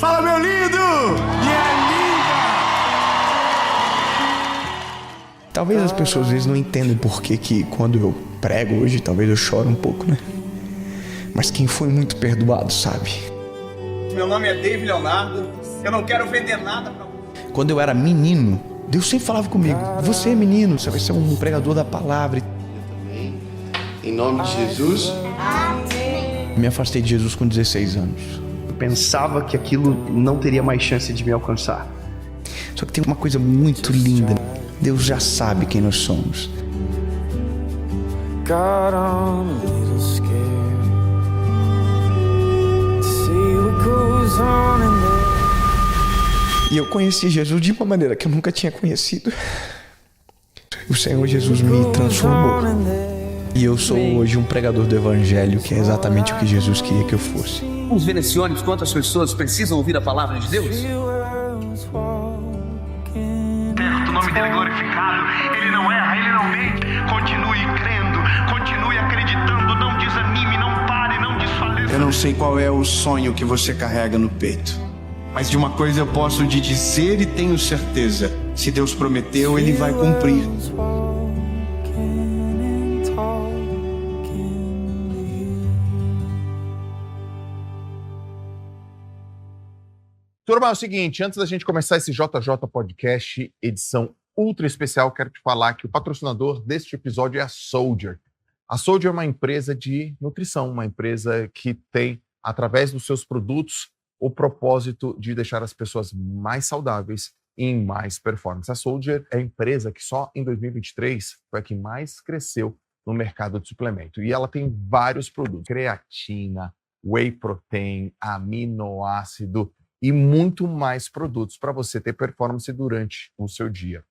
Fala, meu lindo! Minha linda! Talvez as pessoas às vezes não entendam por que quando eu prego hoje, talvez eu chore um pouco, né? Mas quem foi muito perdoado sabe. Meu nome é David Leonardo, eu não quero vender nada pra você. Quando eu era menino, Deus sempre falava comigo: você é menino, você vai ser um pregador da palavra. Em nome de Jesus. Me afastei de Jesus com 16 anos. Eu pensava que aquilo não teria mais chance de me alcançar. Só que tem uma coisa muito linda. Deus já sabe quem nós somos. Got on a little scared to see what goes on in there. E eu conheci Jesus de uma maneira que eu nunca tinha conhecido. O Senhor Jesus me transformou. E eu sou hoje um pregador do Evangelho, que é exatamente o que Jesus queria que eu fosse. Os venecianos, quantas pessoas precisam ouvir a palavra de Deus? O nome dele glorificado, ele não erra, ele não mente. Continue crendo, continue acreditando, não desanime, não pare, não desfaleça. Eu não sei qual é o sonho que você carrega no peito, mas de uma coisa eu posso te dizer e tenho certeza: se Deus prometeu, Ele vai cumprir. Turma, é o seguinte, antes da gente começar esse JJ Podcast, edição ultra especial, quero te falar que o patrocinador deste episódio é a Soldier. A Soldier é uma empresa de nutrição, uma empresa que tem, através dos seus produtos, o propósito de deixar as pessoas mais saudáveis e em mais performance. A Soldier é a empresa que só em 2023 foi a que mais cresceu no mercado de suplemento. E ela tem vários produtos: creatina, whey protein, aminoácido e muito mais produtos para você ter performance durante o seu dia.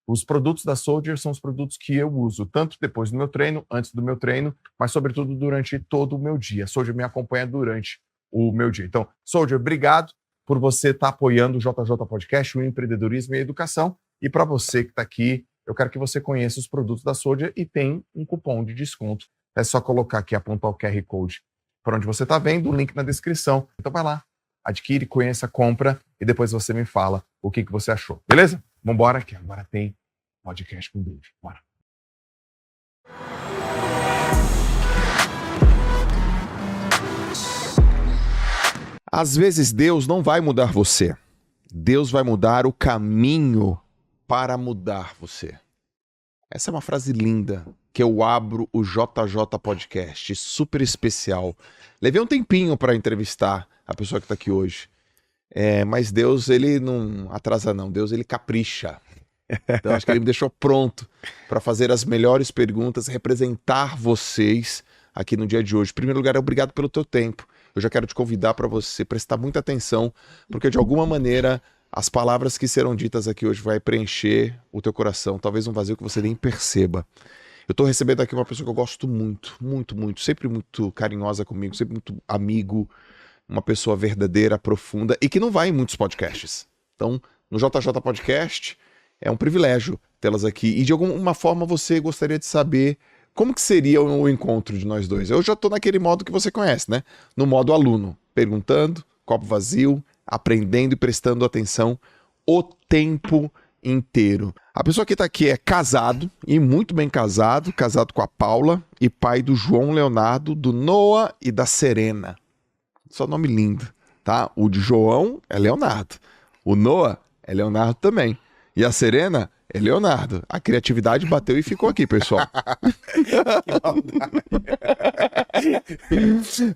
Os produtos da Soldier são os produtos que eu uso, tanto depois do meu treino, antes do meu treino, mas sobretudo durante todo o meu dia. A Soldier me acompanha durante o meu dia. Então, Soldier, obrigado por você estar apoiando o JJ Podcast, o empreendedorismo e a educação. E para você que está aqui, eu quero que você conheça os produtos da Soldier e tem um cupom de desconto. É só colocar aqui, apontar o QR Code para onde você está vendo, o link na descrição. Então vai lá, adquire, conheça, compra e depois você me fala o que você achou. Beleza? Vambora que agora tem podcast com Deus. Bora. Às vezes Deus não vai mudar você. Deus vai mudar o caminho para mudar você. Essa é uma frase linda que eu abro o JJ Podcast, super especial. Levei um tempinho para entrevistar a pessoa que está aqui hoje. Mas Deus, ele não atrasa não. Deus, ele capricha. Então acho que ele me deixou pronto para fazer as melhores perguntas, representar vocês aqui no dia de hoje. Em primeiro lugar, obrigado pelo teu tempo. Eu já quero te convidar para você prestar muita atenção, porque de alguma maneira as palavras que serão ditas aqui hoje vai preencher o teu coração, talvez um vazio que você nem perceba. Eu estou recebendo aqui uma pessoa que eu gosto muito, muito, muito, sempre muito carinhosa comigo, sempre muito amigo, uma pessoa verdadeira, profunda e que não vai em muitos podcasts. Então, no JJ Podcast, é um privilégio tê-las aqui. E de alguma forma você gostaria de saber como que seria o encontro de nós dois. Eu já estou naquele modo que você conhece, né? No modo aluno, perguntando, copo vazio, aprendendo e prestando atenção o tempo inteiro. A pessoa que está aqui é casado, e muito bem casado, casado com a Paula e pai do João Leonardo, do Noah e da Serena. Só nome lindo, tá? O de João é Leonardo, o Noah é Leonardo também, e a Serena é Leonardo. A criatividade bateu e ficou aqui, pessoal.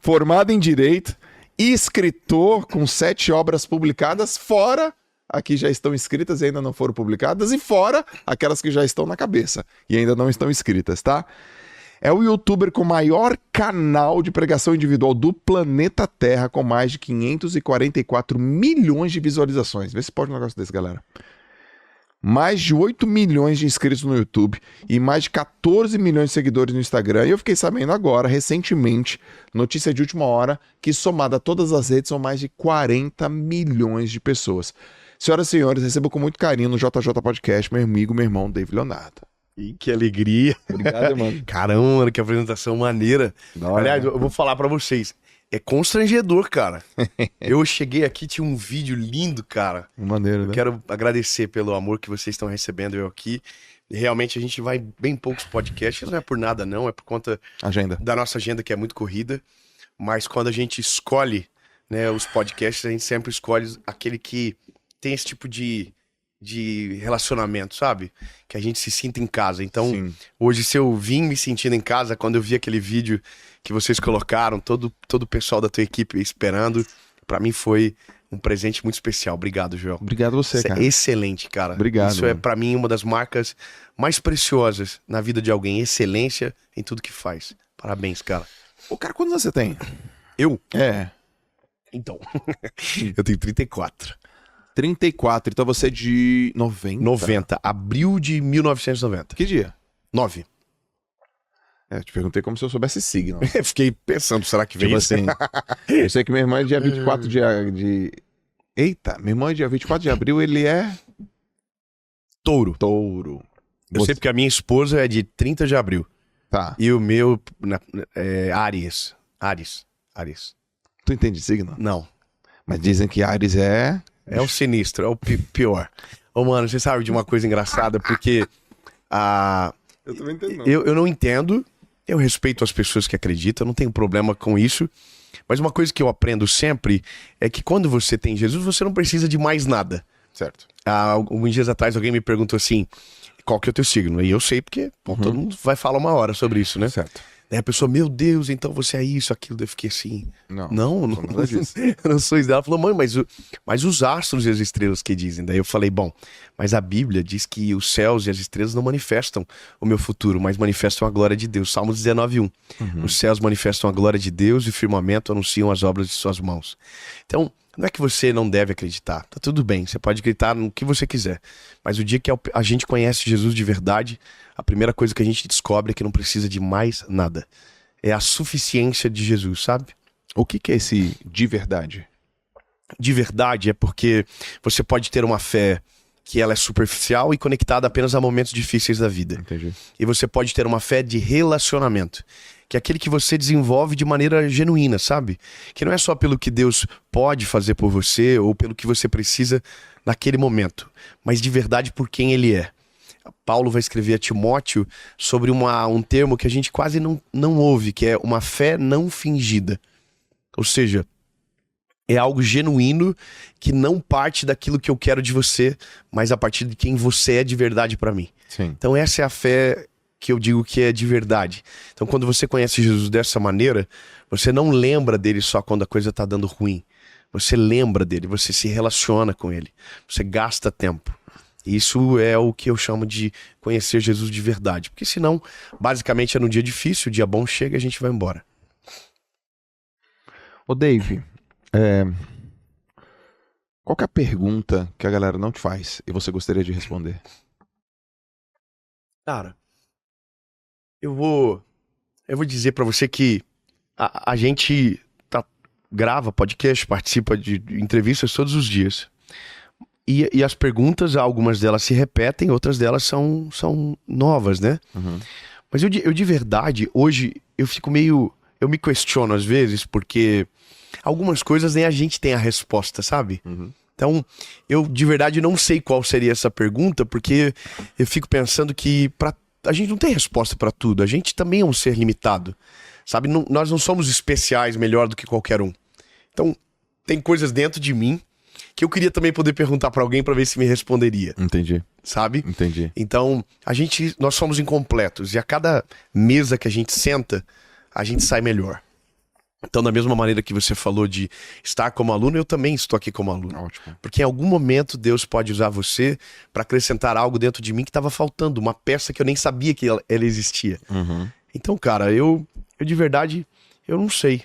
Formado em Direito, escritor com 7 obras publicadas, fora aqui já estão escritas e ainda não foram publicadas, e fora aquelas que já estão na cabeça e ainda não estão escritas, tá? É o youtuber com maior canal de pregação individual do planeta Terra, com mais de 544 milhões de visualizações. Vê se pode um negócio desse, galera. Mais de 8 milhões de inscritos no YouTube e mais de 14 milhões de seguidores no Instagram. E eu fiquei sabendo agora, recentemente, notícia de última hora, que somada a todas as redes são mais de 40 milhões de pessoas. Senhoras e senhores, recebo com muito carinho no JJ Podcast meu amigo, meu irmão, David Leonardo. E que alegria. Obrigado, mano. Caramba, mano, que apresentação maneira. Não, aliás, eu vou falar pra vocês. é constrangedor, cara. Eu cheguei aqui, tinha um vídeo lindo, cara. Maneiro, né? Quero agradecer pelo amor que vocês estão recebendo eu aqui. Realmente a gente vai bem poucos podcasts, não é por nada não, é por conta Agenda. da nossa agenda que é muito corrida. Mas quando a gente escolhe, né, os podcasts, a gente sempre escolhe aquele que tem esse tipo de relacionamento, sabe? Que a gente se sinta em casa. Então, Sim. hoje, se eu vim me sentindo em casa, quando eu vi aquele vídeo que vocês colocaram, todo o pessoal da tua equipe esperando, pra mim foi um presente muito especial. Obrigado, Joel. Obrigado a você, Isso cara. é excelente, cara. Obrigado, Isso é, mano. pra mim, uma das marcas mais preciosas na vida de alguém. Excelência em tudo que faz. Parabéns, cara. Ô, cara, quantos anos você tem? Eu? É. Então. Eu tenho 34. 34, então você é de 90. 90. Abril de 1990. Que dia? 9. É, eu te perguntei como se eu soubesse signo. Fiquei pensando, será que vem Tipo isso? assim, eu sei que meu irmão é dia 24 de... Eita, meu irmão é dia 24 de abril, ele é... Touro. Touro. Eu sei porque a minha esposa é de 30 de abril. Tá. E o meu é Áries. Áries. Tu entende signo? Não. Mas dizem que Ares é... É o sinistro, é o pior. Ô, mano, você sabe de uma coisa engraçada? Porque Eu também entendo. eu não entendo, eu respeito as pessoas que acreditam, não tenho problema com isso. Mas uma coisa que eu aprendo sempre é que quando você tem Jesus, você não precisa de mais nada. Certo. Alguns dias atrás alguém me perguntou assim, qual que é o teu signo? E eu sei porque todo mundo vai falar uma hora sobre isso, né? Certo. Daí a pessoa, meu Deus, então você é isso, aquilo. Daí eu fiquei assim, não sou nada disso. eu não sou isso. Ela falou, mãe, mas os astros e as estrelas que dizem. Daí eu falei, bom, mas a Bíblia diz que os céus e as estrelas não manifestam o meu futuro, mas manifestam a glória de Deus. Salmo 19:1. Os céus manifestam a glória de Deus e o firmamento anunciam as obras de suas mãos. Então, não é que você não deve acreditar, tá tudo bem, você pode acreditar no que você quiser, mas o dia que a gente conhece Jesus de verdade, a primeira coisa que a gente descobre é que não precisa de mais nada. É a suficiência de Jesus, sabe? O que é esse de verdade? De verdade é porque você pode ter uma fé que ela é superficial e conectada apenas a momentos difíceis da vida. Entendi. E você pode ter uma fé de relacionamento, que é aquele que você desenvolve de maneira genuína, sabe? Que não é só pelo que Deus pode fazer por você ou pelo que você precisa naquele momento, mas de verdade por quem Ele é. Paulo vai escrever a Timóteo sobre um termo que a gente quase não ouve, que é uma fé não fingida. Ou seja, é algo genuíno que não parte daquilo que eu quero de você, mas a partir de quem você é de verdade para mim. Sim. Então essa é a fé que eu digo que é de verdade. Então quando você conhece Jesus dessa maneira, você não lembra dele só quando a coisa tá dando ruim. Você lembra dele, você se relaciona com ele, você gasta tempo. Isso é o que eu chamo de conhecer Jesus de verdade. Porque senão, basicamente é no dia difícil, o dia bom chega e a gente vai embora. Ô, Dave, qual que é a pergunta que a galera não te faz e você gostaria de responder? Cara, eu vou dizer pra você que a gente grava podcast, participa de entrevistas todos os dias. E as perguntas, algumas delas se repetem, outras delas são novas, né? Uhum. Mas eu de verdade, hoje, eu fico meio... Eu me questiono às vezes, porque algumas coisas nem a gente tem a resposta, sabe? Uhum. Então, eu de verdade não sei qual seria essa pergunta, porque eu fico pensando que a gente não tem resposta pra tudo. A gente também é um ser limitado, sabe? Nós não somos especiais, melhor do que qualquer um. Então, tem coisas dentro de mim que eu queria também poder perguntar pra alguém pra ver se me responderia, Entendi, sabe? entendi. Então, nós somos incompletos e a cada mesa que a gente senta, a gente sai melhor. Então, da mesma maneira que você falou de estar como aluno, eu também estou aqui como aluno. Ótimo. Porque em algum momento Deus pode usar você para acrescentar algo dentro de mim que estava faltando, uma peça que eu nem sabia que ela existia. Uhum. Então, cara, eu de verdade, eu não sei.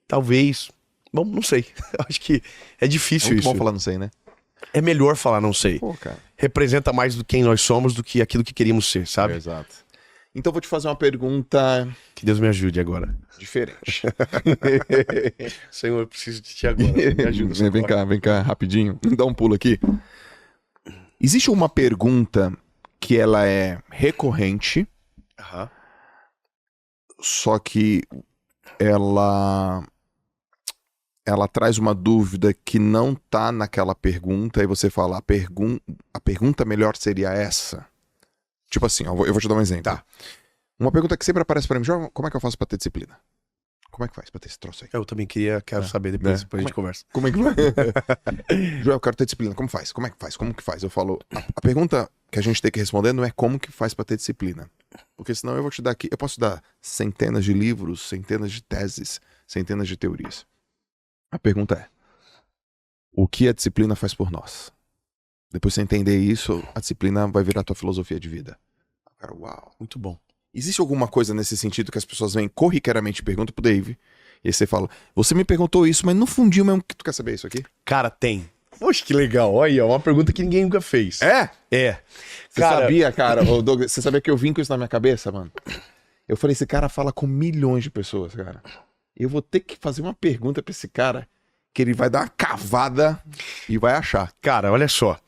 Talvez... Bom, não sei. Acho que é difícil Muito isso. bom falar não sei, né? É melhor falar não sei. Pô, cara. Representa mais do quem nós somos do que aquilo que queríamos ser, sabe? Exato. Então eu vou te fazer uma pergunta Que Deus me ajude agora. diferente. Senhor, eu preciso de ti agora. Me ajuda. Vem cá, rapidinho. Dá um pulo aqui. Existe uma pergunta que ela é recorrente, Aham. só que ela ela traz uma dúvida que não tá naquela pergunta e você fala, a pergunta melhor seria essa. Tipo assim, ó, eu vou te dar um exemplo. Tá. Uma pergunta que sempre aparece pra mim, João, como é que eu faço pra ter disciplina? Como é que faz pra ter esse troço aí? Eu também quero saber depois a gente conversa. Como é que vai? Joel, eu quero ter disciplina. Como faz? Como é que faz? Como que faz? Eu falo, a pergunta que a gente tem que responder não é como que faz pra ter disciplina. Porque senão eu vou te dar aqui, eu posso dar centenas de livros, centenas de teses, centenas de teorias. A pergunta é, o que a disciplina faz por nós? Depois de você entender isso, a disciplina vai virar a tua filosofia de vida. Cara, uau. Muito bom. Existe alguma coisa nesse sentido que as pessoas vêm corriqueiramente e perguntam pro Dave, e aí você fala, você me perguntou isso, mas no fundinho mesmo que tu quer saber isso aqui? Cara, tem. Poxa, que legal. Olha, uma pergunta que ninguém nunca fez. É? É. Você sabia, cara, ô Douglas, você sabia que eu vim com isso na minha cabeça, mano? Eu falei, esse cara fala com milhões de pessoas, cara. Eu vou ter que fazer uma pergunta pra esse cara, que ele vai dar uma cavada e vai achar. Cara, olha só.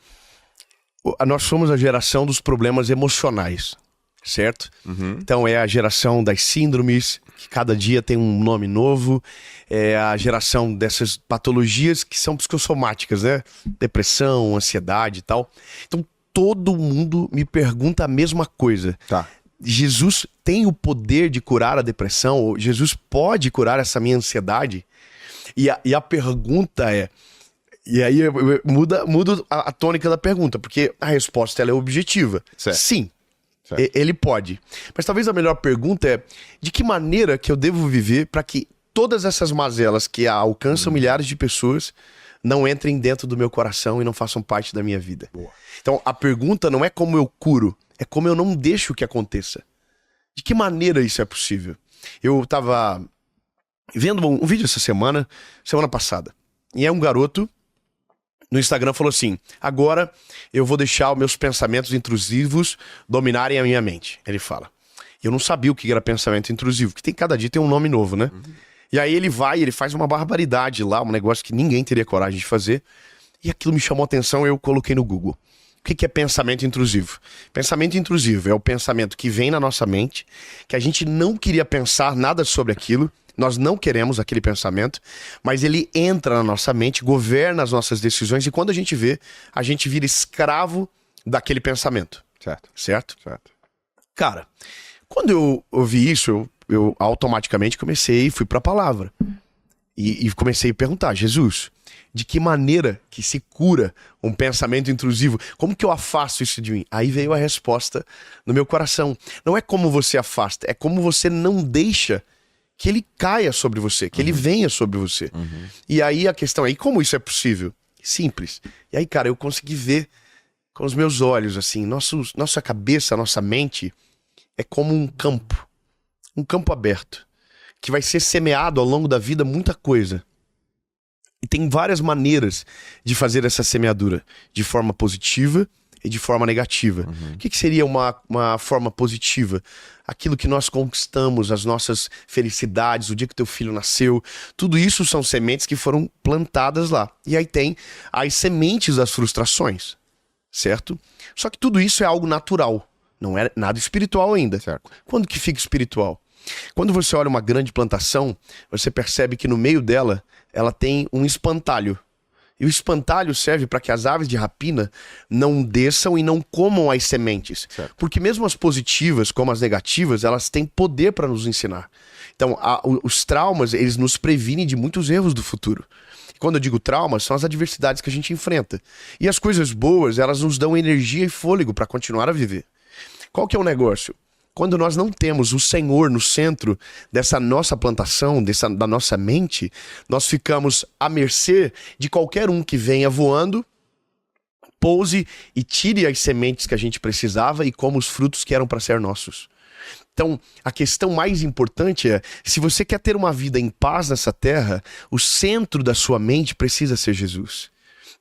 Nós somos a geração dos problemas emocionais, certo? Então é a geração das síndromes, que cada dia tem um nome novo. É a geração dessas patologias que são psicossomáticas, né? Depressão, ansiedade e tal. Então todo mundo me pergunta a mesma coisa. Tá. Jesus tem o poder de curar a depressão? Jesus pode curar essa minha ansiedade? E a pergunta é... E aí muda a tônica da pergunta, porque a resposta ela é objetiva. Certo. Sim, certo. Ele pode. Mas talvez a melhor pergunta é de que maneira que eu devo viver para que todas essas mazelas que alcançam milhares de pessoas não entrem dentro do meu coração e não façam parte da minha vida. Boa. Então a pergunta não é como eu curo, é como eu não deixo que aconteça. De que maneira isso é possível? Eu tava vendo um vídeo essa semana passada, e é um garoto no Instagram falou assim, agora eu vou deixar os meus pensamentos intrusivos dominarem a minha mente. Ele fala. Eu não sabia o que era pensamento intrusivo, que cada dia tem um nome novo, né? E aí ele faz uma barbaridade lá, um negócio que ninguém teria coragem de fazer. E aquilo me chamou a atenção, eu coloquei no Google. O que é pensamento intrusivo? Pensamento intrusivo é o pensamento que vem na nossa mente, que a gente não queria pensar nada sobre aquilo, nós não queremos aquele pensamento, mas ele entra na nossa mente, governa as nossas decisões e quando a gente vê, a gente vira escravo daquele pensamento. Certo. Certo? Certo. Cara, quando eu ouvi isso, eu automaticamente fui pra palavra. E comecei a perguntar, Jesus, de que maneira que se cura um pensamento intrusivo? Como que eu afasto isso de mim? Aí veio a resposta no meu coração. Não é como você afasta, é como você não deixa que ele caia sobre você, que ele venha sobre você. E aí a questão é, e como isso é possível? Simples. E aí, cara, eu consegui ver com os meus olhos, assim, nossa cabeça, nossa mente é como um campo aberto, que vai ser semeado ao longo da vida muita coisa. E tem várias maneiras de fazer essa semeadura, de forma positiva e de forma negativa. O que seria uma forma positiva? Aquilo que nós conquistamos, as nossas felicidades, o dia que teu filho nasceu, tudo isso são sementes que foram plantadas lá. E aí tem as sementes das frustrações, certo? Só que tudo isso é algo natural, não é nada espiritual ainda. Certo. Quando que fica espiritual? Quando você olha uma grande plantação, você percebe que no meio dela, ela tem um espantalho. E o espantalho serve para que as aves de rapina não desçam e não comam as sementes. Certo. Porque mesmo as positivas, como as negativas, elas têm poder para nos ensinar. Então, os traumas, eles nos previnem de muitos erros do futuro. E quando eu digo traumas, são as adversidades que a gente enfrenta. E as coisas boas, elas nos dão energia e fôlego para continuar a viver. Qual que é o negócio? Quando nós não temos o Senhor no centro dessa nossa plantação, da nossa mente, nós ficamos à mercê de qualquer um que venha voando, pouse e tire as sementes que a gente precisava e coma os frutos que eram para ser nossos. Então, a questão mais importante é, se você quer ter uma vida em paz nessa terra, o centro da sua mente precisa ser Jesus.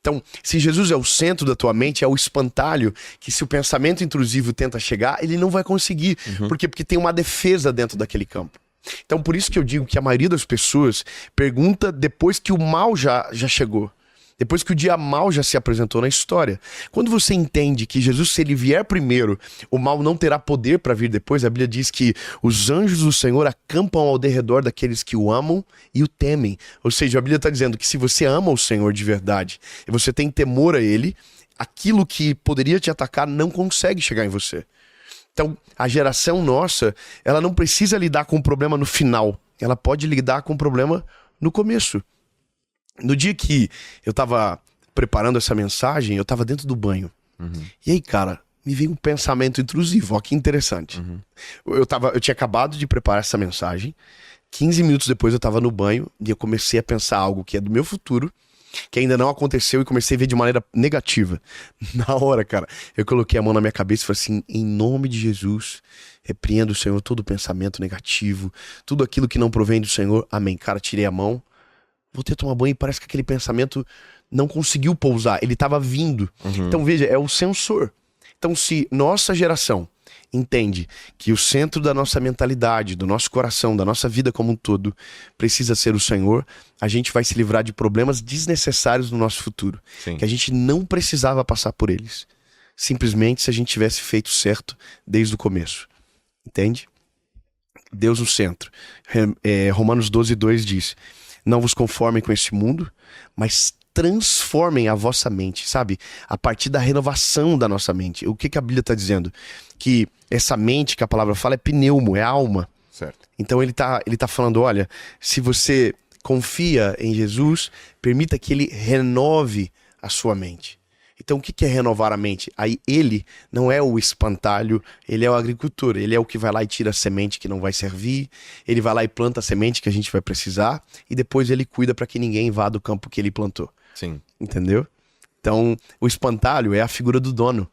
Então, se Jesus é o centro da tua mente, é o espantalho que se o pensamento intrusivo tenta chegar, ele não vai conseguir. Por quê? Porque tem uma defesa dentro daquele campo. Então, por isso que eu digo que a maioria das pessoas pergunta depois que o mal já chegou. Depois que o dia mal já se apresentou na história. Quando você entende que Jesus, se ele vier primeiro, o mal não terá poder para vir depois, a Bíblia diz que os anjos do Senhor acampam ao derredor daqueles que o amam e o temem. Ou seja, a Bíblia está dizendo que se você ama o Senhor de verdade e você tem temor a ele, aquilo que poderia te atacar não consegue chegar em você. Então, a geração nossa, ela não precisa lidar com o problema no final. Ela pode lidar com o problema no começo. No dia que eu tava preparando essa mensagem, eu tava dentro do banho. E aí, cara, me veio um pensamento intrusivo. Ó, que interessante. Eu tinha acabado de preparar essa mensagem. 15 minutos depois eu tava no banho e eu comecei a pensar algo que é do meu futuro, que ainda não aconteceu, e comecei a ver de maneira negativa. Na hora, cara, eu coloquei a mão na minha cabeça e falei assim: em nome de Jesus, repreendo, Senhor, todo pensamento negativo, tudo aquilo que não provém do Senhor. Amém. Cara, tirei a mão, voltei a tomar banho e parece que aquele pensamento não conseguiu pousar, ele estava vindo. Então veja, é o sensor. Então se nossa geração entende que o centro da nossa mentalidade, do nosso coração, da nossa vida como um todo, precisa ser o Senhor, a gente vai se livrar de problemas desnecessários no nosso futuro. Sim. Que a gente não precisava passar por eles. Simplesmente se a gente tivesse feito certo desde o começo. Entende? Deus no centro. Romanos 12:2 diz: não vos conformem com este mundo, mas transformem a vossa mente, sabe? A partir da renovação da nossa mente. O que a Bíblia está dizendo? Que essa mente que a palavra fala é pneumo, é alma. Certo. Então ele tá falando, olha, se você confia em Jesus, permita que ele renove a sua mente. Então o que é renovar a mente? Aí ele não é o espantalho, ele é o agricultor, ele é o que vai lá e tira a semente que não vai servir, ele vai lá e planta a semente que a gente vai precisar, e depois ele cuida para que ninguém vá do campo que ele plantou. Sim. Entendeu? Então o espantalho é a figura do dono.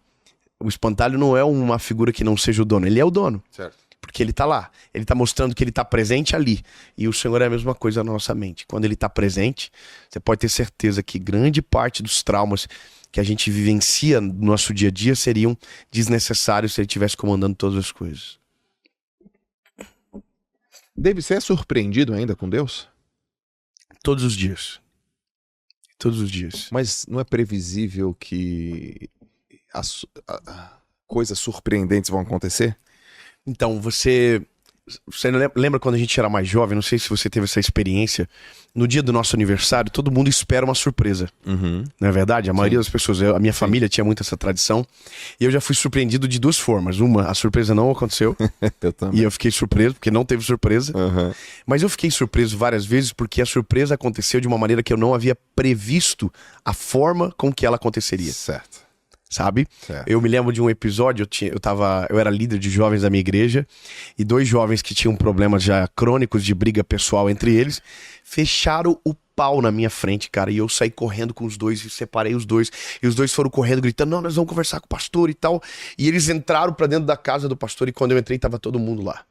O espantalho não é uma figura que não seja o dono, ele é o dono. Certo. Porque ele tá lá, ele tá mostrando que ele tá presente ali. E o Senhor é a mesma coisa na nossa mente. Quando ele tá presente, você pode ter certeza que grande parte dos traumas que a gente vivencia no nosso dia a dia seriam desnecessários se ele estivesse comandando todas as coisas. David, você é surpreendido ainda com Deus? Todos os dias. Todos os dias. Mas não é previsível que coisas surpreendentes vão acontecer? Então, você lembra quando a gente era mais jovem? Não sei se você teve essa experiência. No dia do nosso aniversário, todo mundo espera uma surpresa. Não é verdade? A maioria das pessoas, a minha família tinha muito essa tradição. E eu já fui surpreendido de duas formas. Uma, a surpresa não aconteceu. Eu também. E eu fiquei surpreso, porque não teve surpresa. Mas eu fiquei surpreso várias vezes porque a surpresa aconteceu de uma maneira que eu não havia previsto a forma com que ela aconteceria. Certo. Sabe? Certo. Eu me lembro de um episódio, eu era líder de jovens da minha igreja, e dois jovens que tinham problemas já crônicos de briga pessoal entre eles, fecharam o pau na minha frente, cara, e eu saí correndo com os dois e separei os dois, e os dois foram correndo gritando: não, nós vamos conversar com o pastor e tal, e eles entraram pra dentro da casa do pastor, e quando eu entrei tava todo mundo lá.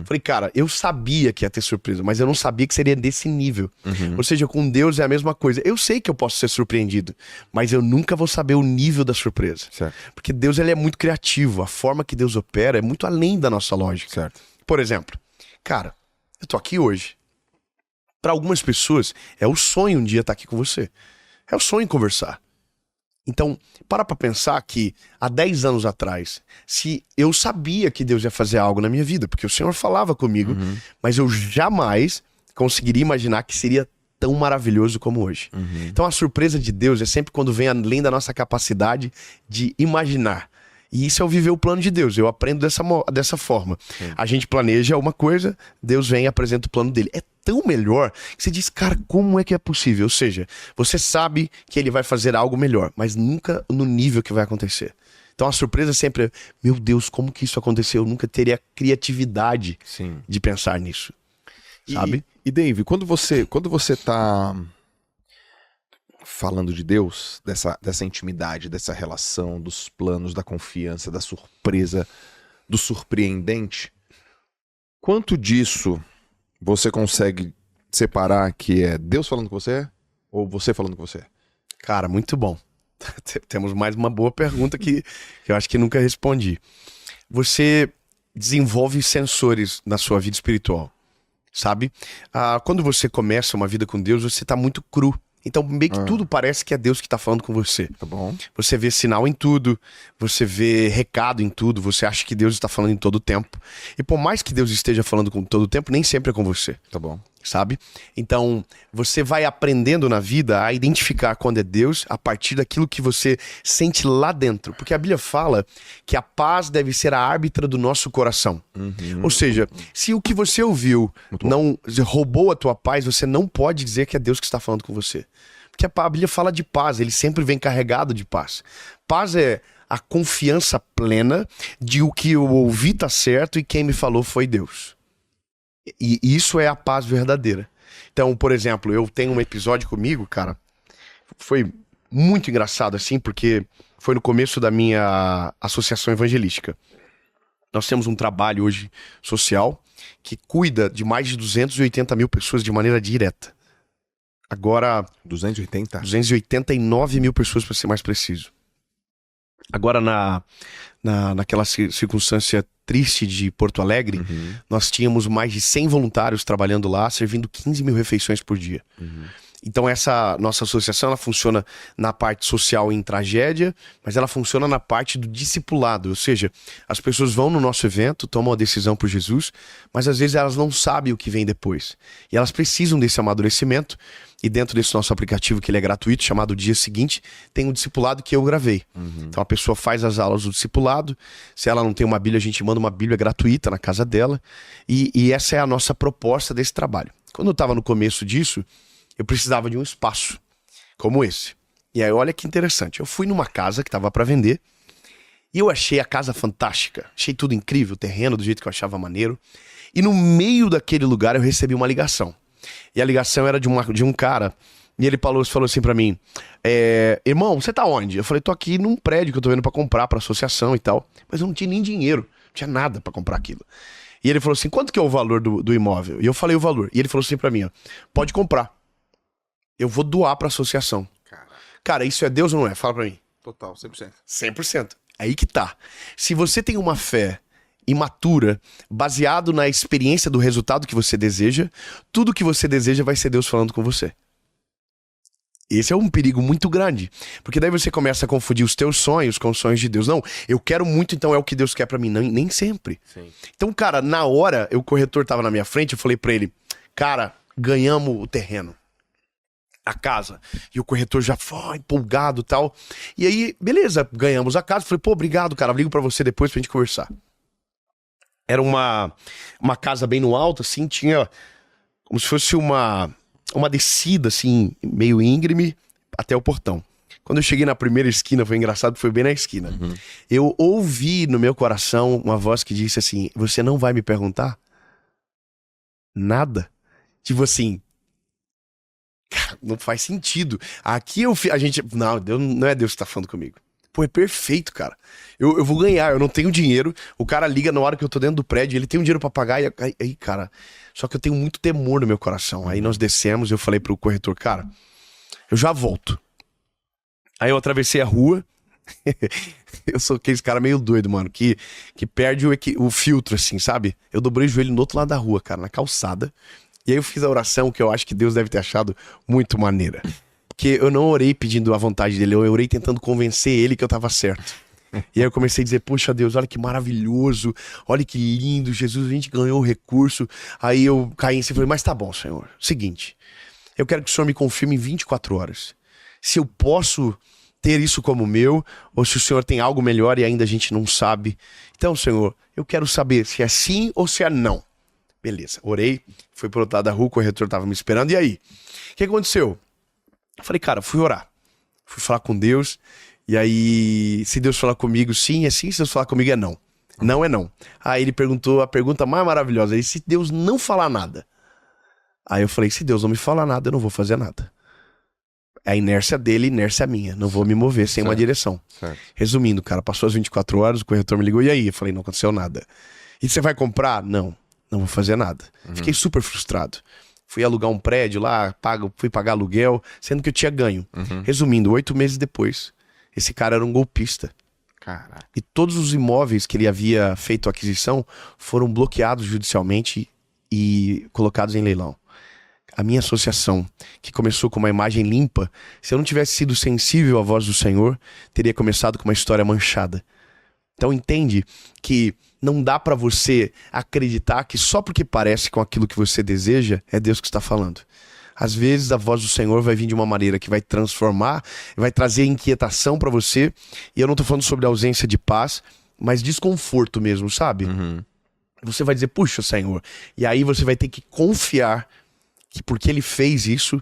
Falei, cara, eu sabia que ia ter surpresa, mas eu não sabia que seria desse nível. Ou seja, com Deus é a mesma coisa. Eu sei que eu posso ser surpreendido, mas eu nunca vou saber o nível da surpresa. Certo. Porque Deus, ele é muito criativo. A forma que Deus opera é muito além da nossa lógica. Certo. Por exemplo, cara, eu tô aqui hoje. Para algumas pessoas, é o sonho um dia estar aqui com você. É o sonho conversar. Então, para pensar que há 10 anos atrás, se eu sabia que Deus ia fazer algo na minha vida, porque o Senhor falava comigo, mas eu jamais conseguiria imaginar que seria tão maravilhoso como hoje. Então a surpresa de Deus é sempre quando vem além da nossa capacidade de imaginar. E isso é o viver o plano de Deus. Eu aprendo dessa forma. A gente planeja uma coisa, Deus vem e apresenta o plano dele. É tão melhor que você diz, cara, como é que é possível? Ou seja, você sabe que ele vai fazer algo melhor, mas nunca no nível que vai acontecer. Então a surpresa sempre é, meu Deus, como que isso aconteceu? Eu nunca teria criatividade de pensar nisso. Sabe? E Dave, quando você tá falando de Deus, dessa intimidade, dessa relação, dos planos, da confiança, da surpresa, do surpreendente, quanto disso você consegue separar que é Deus falando com você ou você falando com você? Cara, muito bom. Temos mais uma boa pergunta que eu acho que nunca respondi. Você desenvolve sensores na sua vida espiritual, sabe? Quando você começa uma vida com Deus, você está muito cru. Então, meio que tudo parece que é Deus que tá falando com você. Tá bom. Você vê sinal em tudo, você vê recado em tudo, você acha que Deus está falando em todo o tempo. E por mais que Deus esteja falando com todo o tempo, nem sempre é com você. Tá bom. Sabe? Então, você vai aprendendo na vida a identificar quando é Deus a partir daquilo que você sente lá dentro. Porque a Bíblia fala que a paz deve ser a árbitra do nosso coração. Ou seja, se o que você ouviu não roubou a tua paz, você não pode dizer que é Deus que está falando com você. Porque a Bíblia fala de paz, ele sempre vem carregado de paz. Paz é a confiança plena de o que eu ouvi tá certo e quem me falou foi Deus. E isso é a paz verdadeira. Então, por exemplo, eu tenho um episódio comigo, cara, foi muito engraçado assim, porque foi no começo da minha associação evangelística. Nós temos um trabalho hoje social que cuida de mais de 280 mil pessoas de maneira direta. Agora... 280? 289 mil pessoas, para ser mais preciso. Agora, naquela circunstância triste de Porto Alegre, nós tínhamos mais de 100 voluntários trabalhando lá, servindo 15 mil refeições por dia. Então essa nossa associação, ela funciona na parte social em tragédia, mas ela funciona na parte do discipulado, ou seja, as pessoas vão no nosso evento, tomam a decisão por Jesus, mas às vezes elas não sabem o que vem depois. E elas precisam desse amadurecimento, e dentro desse nosso aplicativo, que ele é gratuito, chamado Dia Seguinte, tem um discipulado que eu gravei. Então a pessoa faz as aulas do discipulado, se ela não tem uma Bíblia, a gente manda uma Bíblia gratuita na casa dela, e essa é a nossa proposta desse trabalho. Quando eu estava no começo disso, eu precisava de um espaço como esse. E aí, olha que interessante. Eu fui numa casa que estava para vender e eu achei a casa fantástica. Achei tudo incrível, o terreno do jeito que eu achava maneiro. E no meio daquele lugar eu recebi uma ligação. E a ligação era de um cara. E ele falou assim pra mim: irmão, você tá onde? Eu falei: tô aqui num prédio que eu tô vendo pra comprar pra associação e tal. Mas eu não tinha nem dinheiro, não tinha nada pra comprar aquilo. E ele falou assim: quanto que é o valor do imóvel? E eu falei o valor. E ele falou assim pra mim: ó, pode comprar. Eu vou doar pra associação. Cara, isso é Deus ou não é? Fala pra mim. Total, 100%. 100%. Aí que tá. Se você tem uma fé imatura, baseado na experiência do resultado que você deseja, tudo que você deseja vai ser Deus falando com você. Esse é um perigo muito grande. Porque daí você começa a confundir os teus sonhos com os sonhos de Deus. Não, eu quero muito, então é o que Deus quer pra mim. Não, nem sempre. Sim. Então, cara, na hora, o corretor tava na minha frente, eu falei pra ele: cara, ganhamos o terreno, a casa. E o corretor já foi empolgado e tal. E aí, beleza, ganhamos a casa. Falei: pô, obrigado, cara, ligo pra você depois pra gente conversar. Era uma casa bem no alto, assim, tinha como se fosse uma descida, assim, meio íngreme até o portão. Quando eu cheguei na primeira esquina, foi engraçado, foi bem na esquina. Eu ouvi no meu coração uma voz que disse assim: você não vai me perguntar nada? Tipo assim, cara, não faz sentido. Aqui a gente... Não, Deus, não é Deus que tá falando comigo. Pô, é perfeito, cara. Eu vou ganhar, eu não tenho dinheiro. O cara liga na hora que eu tô dentro do prédio, ele tem um dinheiro pra pagar. E aí, cara, só que eu tenho muito temor no meu coração. Aí nós descemos, eu falei pro corretor: cara, eu já volto. Aí eu atravessei a rua. Eu sou aquele cara meio doido, mano, que perde o filtro, assim, sabe? Eu dobrei o joelho no outro lado da rua, cara, na calçada. E aí eu fiz a oração que eu acho que Deus deve ter achado muito maneira. Porque eu não orei pedindo a vontade dele, eu orei tentando convencer ele que eu tava certo. E aí eu comecei a dizer: poxa Deus, olha que maravilhoso, olha que lindo, Jesus, a gente ganhou o recurso. Aí eu caí em si e falei: mas tá bom, Senhor, seguinte, eu quero que o Senhor me confirme em 24 horas. Se eu posso ter isso como meu, ou se o Senhor tem algo melhor e ainda a gente não sabe. Então, Senhor, eu quero saber se é sim ou se é não. Beleza, orei, fui pro outro lado da rua, o corretor tava me esperando, e aí? O que aconteceu? Eu falei: cara, fui orar, fui falar com Deus, e aí, se Deus falar comigo sim, é sim, se Deus falar comigo é não. Não é não. Aí ele perguntou a pergunta mais maravilhosa: e se Deus não falar nada? Aí eu falei: se Deus não me falar nada, eu não vou fazer nada. É a inércia dele, inércia minha. Não vou me mover sem uma direção. Certo. Resumindo, cara, passou as 24 horas, o corretor me ligou, e aí? Eu falei: não aconteceu nada. E você vai comprar? Não vou fazer nada. Fiquei super frustrado. Fui alugar um prédio lá, fui pagar aluguel, sendo que eu tinha ganho. Resumindo, 8 meses depois, esse cara era um golpista. Caraca. E todos os imóveis que ele havia feito aquisição foram bloqueados judicialmente e colocados em leilão. a minha associação, que começou com uma imagem limpa, se eu não tivesse sido sensível à voz do Senhor, teria começado com uma história manchada. Então entende que não dá pra você acreditar que só porque parece com aquilo que você deseja, é Deus que está falando. Às vezes a voz do Senhor vai vir de uma maneira que vai transformar, vai trazer inquietação pra você, e eu não tô falando sobre ausência de paz, mas desconforto mesmo, sabe? Você vai dizer, puxa, Senhor, e aí você vai ter que confiar que porque ele fez isso,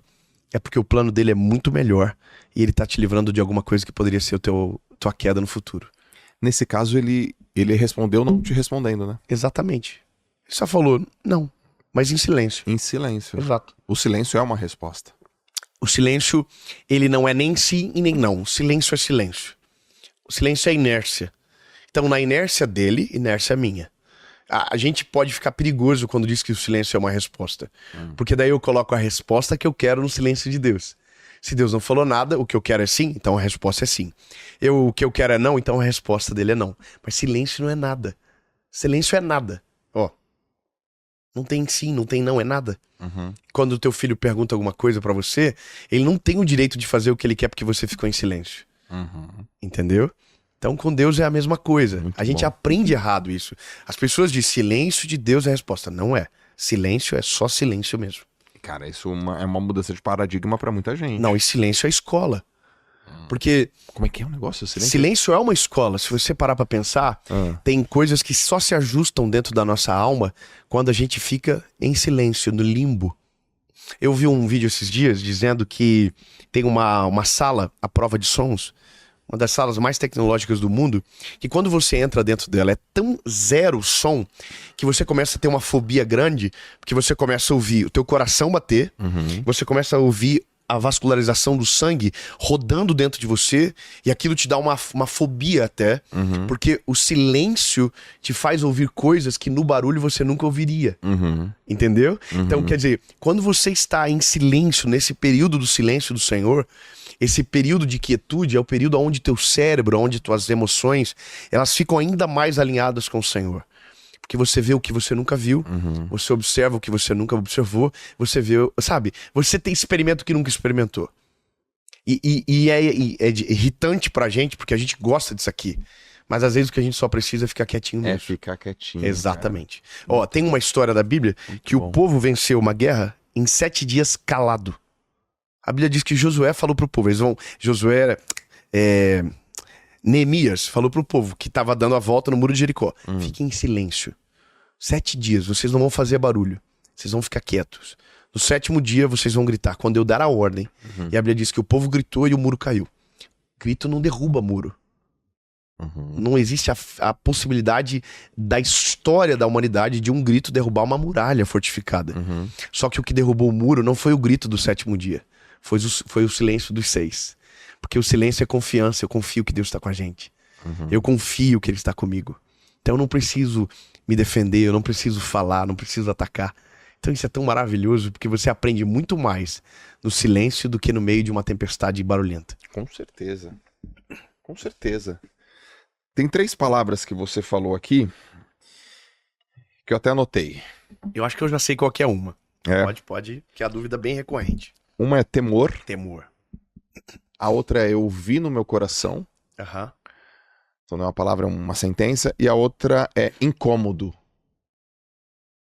é porque o plano dele é muito melhor, e ele tá te livrando de alguma coisa que poderia ser tua queda no futuro. Nesse caso, ele respondeu não te respondendo, né? Exatamente. Ele só falou, não, mas em silêncio. Em silêncio. Exato. O silêncio é uma resposta. O silêncio, ele não é nem sim e nem não. O silêncio é silêncio. O silêncio é inércia. Então, na inércia dele, inércia minha. A gente pode ficar perigoso quando diz que o silêncio é uma resposta. Porque daí eu coloco a resposta que eu quero no silêncio de Deus. Se Deus não falou nada, o que eu quero é sim, então a resposta é sim. O que eu quero é não, então a resposta dele é não. Mas silêncio não é nada. Silêncio é nada. Ó, não tem sim, não tem não, é nada. Quando o teu filho pergunta alguma coisa pra você, ele não tem o direito de fazer o que ele quer porque você ficou em silêncio. Entendeu? Então com Deus é a mesma coisa. A gente aprende errado isso. As pessoas dizem silêncio de Deus é a resposta. Não é. Silêncio é só silêncio mesmo. Cara, isso é uma mudança de paradigma pra muita gente. Não, e silêncio é escola. Porque... Como é que é o negócio? Silêncio é uma escola. Se você parar pra pensar, tem coisas que só se ajustam dentro da nossa alma quando a gente fica em silêncio, no limbo. Eu vi um vídeo esses dias dizendo que tem uma sala à prova de sons, uma das salas mais tecnológicas do mundo, que quando você entra dentro dela é tão zero som que você começa a ter uma fobia grande, porque você começa a ouvir o teu coração bater, você começa a ouvir a vascularização do sangue rodando dentro de você, e aquilo te dá uma fobia até, porque o silêncio te faz ouvir coisas que no barulho você nunca ouviria. Entendeu? Então, quer dizer, quando você está em silêncio, nesse período do silêncio do Senhor, esse período de quietude é o período onde teu cérebro, onde tuas emoções, elas ficam ainda mais alinhadas com o Senhor. Porque você vê o que você nunca viu, você observa o que você nunca observou, você vê, sabe? Você tem experimento que nunca experimentou. E é irritante pra gente, porque a gente gosta disso aqui. Mas às vezes o que a gente só precisa é ficar quietinho mesmo. É ficar quietinho. Exatamente. Ó, tem uma história da Bíblia que o povo venceu uma guerra em 7 dias calado. A Bíblia diz que Josué falou pro povo, Neemias falou pro povo que tava dando a volta no muro de Jericó. Fiquem em silêncio. 7 dias, vocês não vão fazer barulho. Vocês vão ficar quietos. No 7º dia, vocês vão gritar quando eu dar a ordem. E a Bíblia diz que o povo gritou e o muro caiu. Grito não derruba muro. Não existe a possibilidade da história da humanidade de um grito derrubar uma muralha fortificada. Só que o que derrubou o muro não foi o grito do 7º dia. Foi o silêncio dos 6. Porque o silêncio é confiança. Eu confio que Deus está com a gente. Eu confio que Ele está comigo. Então eu não preciso me defender, eu não preciso falar, não preciso atacar. Então isso é tão maravilhoso, porque você aprende muito mais no silêncio do que no meio de uma tempestade barulhenta. Com certeza. Com certeza. Tem 3 palavras que você falou aqui que eu até anotei. Eu acho que eu já sei qual que é uma. É. Pode, que é a dúvida bem recorrente. Uma é temor. Temor. A outra é eu vi no meu coração. Então não é uma palavra, é uma sentença. E a outra é incômodo.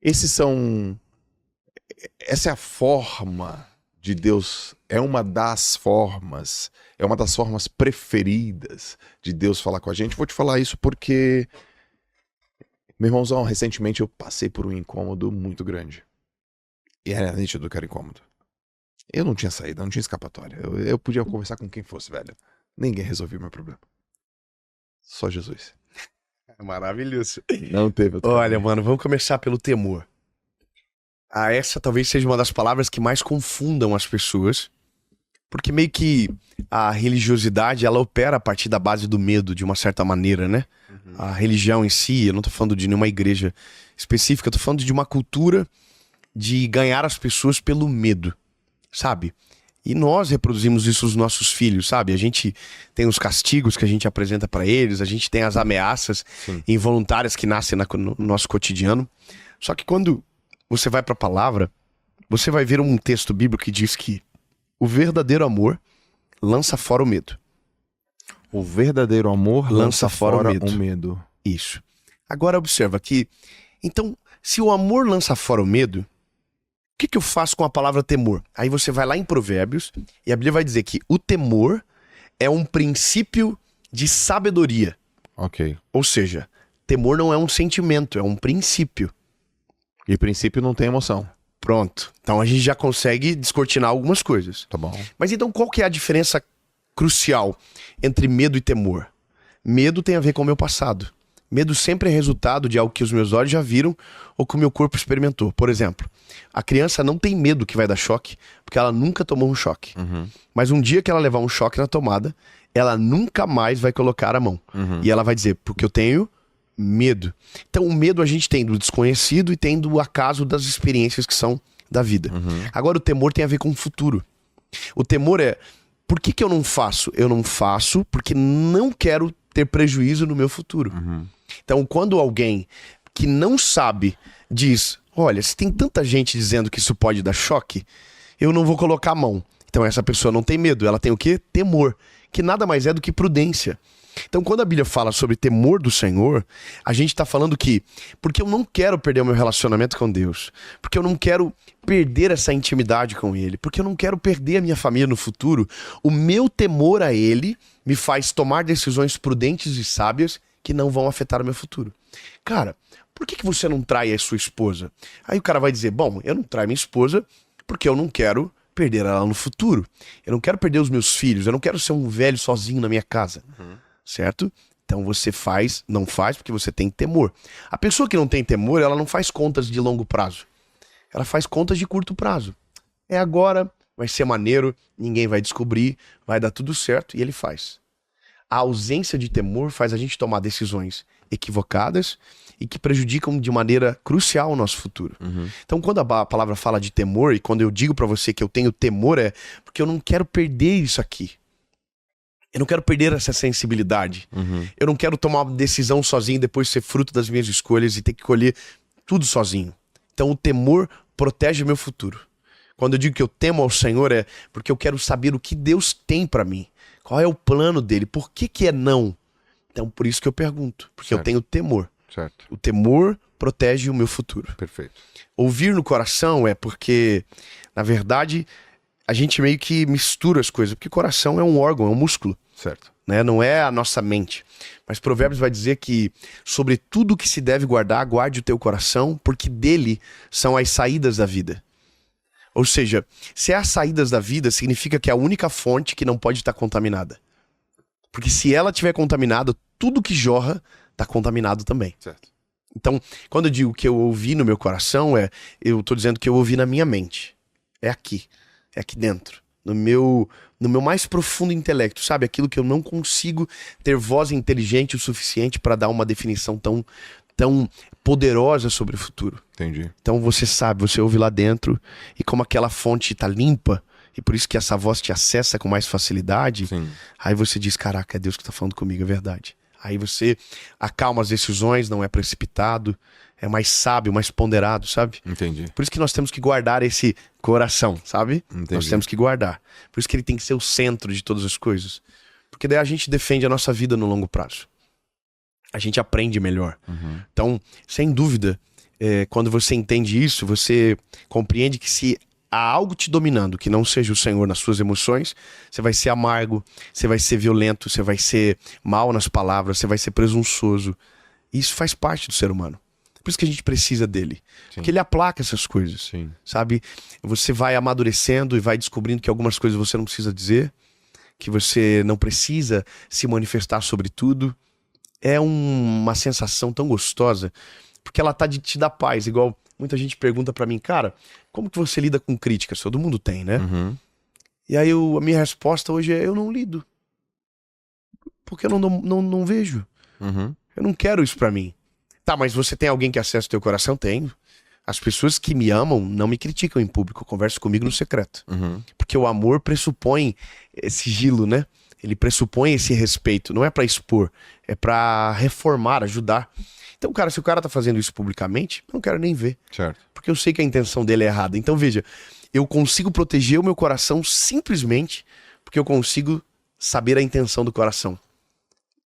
Essa é a forma de Deus, é uma das formas preferidas de Deus falar com a gente. Vou te falar isso porque, meu irmãozão, recentemente eu passei por um incômodo muito grande. E era nítido que era incômodo. Eu não tinha saída, não tinha escapatória. Eu podia conversar com quem fosse, velho. Ninguém resolveu meu problema. Só Jesus. É maravilhoso. Não teve outro Olha, caminho. mano, vamos começar pelo temor. Essa talvez seja uma das palavras que mais confundam as pessoas. Porque meio que a religiosidade, ela opera a partir da base do medo, de uma certa maneira, né? A religião em si, eu não tô falando de nenhuma igreja específica, eu tô falando de uma cultura de ganhar as pessoas pelo medo, sabe? E nós reproduzimos isso nos nossos filhos, sabe? A gente tem os castigos que a gente apresenta pra eles, a gente tem as ameaças involuntárias que nascem no nosso cotidiano. Só que quando você vai pra palavra, você vai ver um texto bíblico que diz que o verdadeiro amor lança fora o medo. O verdadeiro amor Lança fora o o medo. Isso. Agora observa que, então, se o amor lança fora o medo, o que eu faço com a palavra temor? Aí você vai lá em Provérbios e a Bíblia vai dizer que o temor é um princípio de sabedoria. Ok. Ou seja, temor não é um sentimento, é um princípio. E princípio não tem emoção. Pronto. Então a gente já consegue descortinar algumas coisas. Tá bom. Mas então qual que é a diferença crucial entre medo e temor? Medo tem a ver com o meu passado. Medo sempre é resultado de algo que os meus olhos já viram ou que o meu corpo experimentou. Por exemplo, a criança não tem medo que vai dar choque, porque ela nunca tomou um choque. Mas um dia que ela levar um choque na tomada, ela nunca mais vai colocar a mão. E ela vai dizer, porque eu tenho medo. Então o medo a gente tem do desconhecido e tem do acaso das experiências que são da vida. Agora o temor tem a ver com o futuro. O temor é, por que eu não faço? Eu não faço porque não quero ter prejuízo no meu futuro. Então quando alguém que não sabe diz, olha, se tem tanta gente dizendo que isso pode dar choque, eu não vou colocar a mão. Então essa pessoa não tem medo, ela tem o quê? Temor, que nada mais é do que prudência. Então quando a Bíblia fala sobre temor do Senhor, a gente está falando que, porque eu não quero perder o meu relacionamento com Deus, porque eu não quero perder essa intimidade com Ele, porque eu não quero perder a minha família no futuro, o meu temor a Ele me faz tomar decisões prudentes e sábias que não vão afetar o meu futuro. Cara, por que você não trai a sua esposa? Aí o cara vai dizer, bom, eu não traio minha esposa porque eu não quero perder ela no futuro. Eu não quero perder os meus filhos, eu não quero ser um velho sozinho na minha casa. Certo? Então você não faz porque você tem temor. A pessoa que não tem temor, ela não faz contas de longo prazo. Ela faz contas de curto prazo. É agora, vai ser maneiro, ninguém vai descobrir, vai dar tudo certo e ele faz. A ausência de temor faz a gente tomar decisões equivocadas e que prejudicam de maneira crucial o nosso futuro. Então quando a palavra fala de temor e quando eu digo pra você que eu tenho temor é porque eu não quero perder isso aqui. Eu não quero perder essa sensibilidade. Eu não quero tomar uma decisão sozinho e depois ser fruto das minhas escolhas e ter que colher tudo sozinho. Então o temor protege o meu futuro. Quando eu digo que eu temo ao Senhor é porque eu quero saber o que Deus tem pra mim. Qual é o plano dele? Por que é não? Então por isso que eu pergunto. Porque eu tenho temor. Certo. O temor protege o meu futuro. Perfeito. Ouvir no coração é porque, na verdade, a gente meio que mistura as coisas. Porque o coração é um órgão, é um músculo. Certo. Né? Não é a nossa mente. Mas Provérbios vai dizer que sobre tudo que se deve guardar, guarde o teu coração, porque dele são as saídas da vida. Ou seja, se é as saídas da vida, significa que é a única fonte que não pode estar contaminada. Porque se ela estiver contaminada, tudo que jorra está contaminado também. Certo. Então, quando eu digo que eu ouvi no meu coração, eu estou dizendo que eu ouvi na minha mente. É aqui dentro. No meu mais profundo intelecto, sabe? Aquilo que eu não consigo ter voz inteligente o suficiente para dar uma definição tão poderosa sobre o futuro. Entendi. Então você sabe, você ouve lá dentro e como aquela fonte está limpa e por isso que essa voz te acessa com mais facilidade, Sim. Aí você diz, caraca, é Deus que está falando comigo, é verdade. Aí você acalma as decisões, não é precipitado, é mais sábio, mais ponderado, sabe? Entendi. Por isso que nós temos que guardar esse coração, sabe? Entendi. Nós temos que guardar. Por isso que ele tem que ser o centro de todas as coisas. Porque daí a gente defende a nossa vida no longo prazo. A gente aprende melhor. Então, sem dúvida, quando você entende isso, você compreende que se há algo te dominando que não seja o Senhor nas suas emoções, você vai ser amargo, você vai ser violento, você vai ser mal nas palavras, você vai ser presunçoso. Isso faz parte do ser humano. Por isso que a gente precisa dele. Sim. Porque ele aplaca essas coisas. Sim. Sabe? Você vai amadurecendo e vai descobrindo que algumas coisas você não precisa dizer, que você não precisa se manifestar sobre tudo. É uma sensação tão gostosa, porque ela tá de te dar paz. Igual muita gente pergunta pra mim, cara, como que você lida com críticas? Todo mundo tem, né? E aí a minha resposta hoje é, eu não lido. Porque eu não vejo. Eu não quero isso pra mim. Tá, mas você tem alguém que acessa o teu coração? Tenho. As pessoas que me amam não me criticam em público, conversam comigo no secreto. Porque o amor pressupõe sigilo, né? Ele pressupõe esse respeito. Não é pra expor, é pra reformar, ajudar. Então, cara, se o cara tá fazendo isso publicamente, eu não quero nem ver. Certo. Porque eu sei que a intenção dele é errada. Então, veja, eu consigo proteger o meu coração simplesmente porque eu consigo saber a intenção do coração.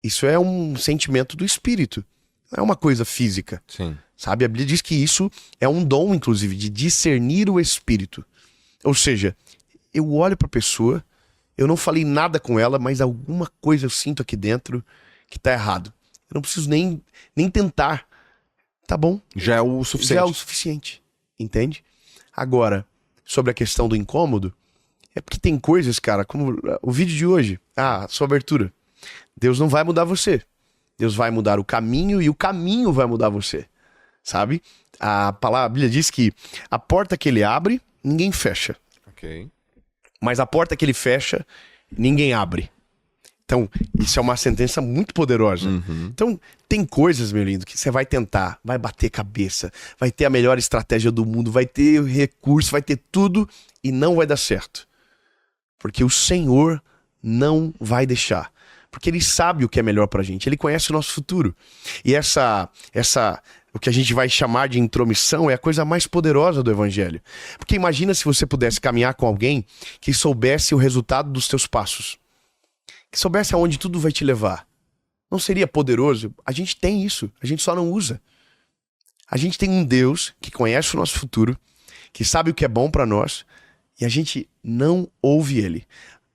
Isso é um sentimento do espírito. Não é uma coisa física. Sim. Sabe? A Bíblia diz que isso é um dom, inclusive, de discernir o espírito. Ou seja, eu olho pra pessoa, eu não falei nada com ela, mas alguma coisa eu sinto aqui dentro que tá errado. Eu não preciso nem tentar. Tá bom. Já é o suficiente. Já é o suficiente. Entende? Agora, sobre a questão do incômodo, é porque tem coisas, cara, como o vídeo de hoje. Ah, sua abertura. Deus não vai mudar você. Deus vai mudar o caminho e o caminho vai mudar você. Sabe? A Bíblia diz que a porta que ele abre, ninguém fecha. Ok. Mas a porta que ele fecha, ninguém abre. Então, isso é uma sentença muito poderosa. Então, tem coisas, meu lindo, que você vai tentar, vai bater cabeça, vai ter a melhor estratégia do mundo, vai ter recurso, vai ter tudo e não vai dar certo. Porque o Senhor não vai deixar. Porque Ele sabe o que é melhor pra gente. Ele conhece o nosso futuro. E o que a gente vai chamar de intromissão é a coisa mais poderosa do Evangelho. Porque imagina se você pudesse caminhar com alguém que soubesse o resultado dos teus passos. Que soubesse aonde tudo vai te levar. Não seria poderoso? A gente tem isso, a gente só não usa. A gente tem um Deus que conhece o nosso futuro, que sabe o que é bom pra nós, e a gente não ouve Ele.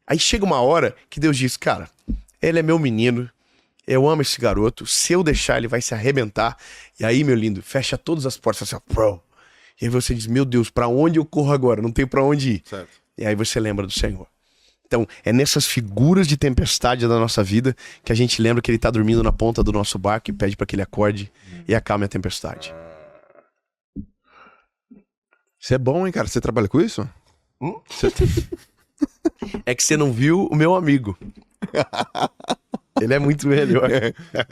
Aí chega uma hora que Deus diz, cara, ele é meu menino, eu amo esse garoto, se eu deixar ele vai se arrebentar. E aí, meu lindo, fecha todas as portas assim, ó, e aí você diz, meu Deus, pra onde eu corro agora? Não tenho pra onde ir. Certo. E aí você lembra do Senhor. Então, é nessas figuras de tempestade da nossa vida que a gente lembra que Ele tá dormindo na ponta do nosso barco e pede para que Ele acorde e acalme a tempestade. Isso é bom, hein, cara? Você trabalha com isso? É que você não viu o meu amigo. Ele é muito melhor.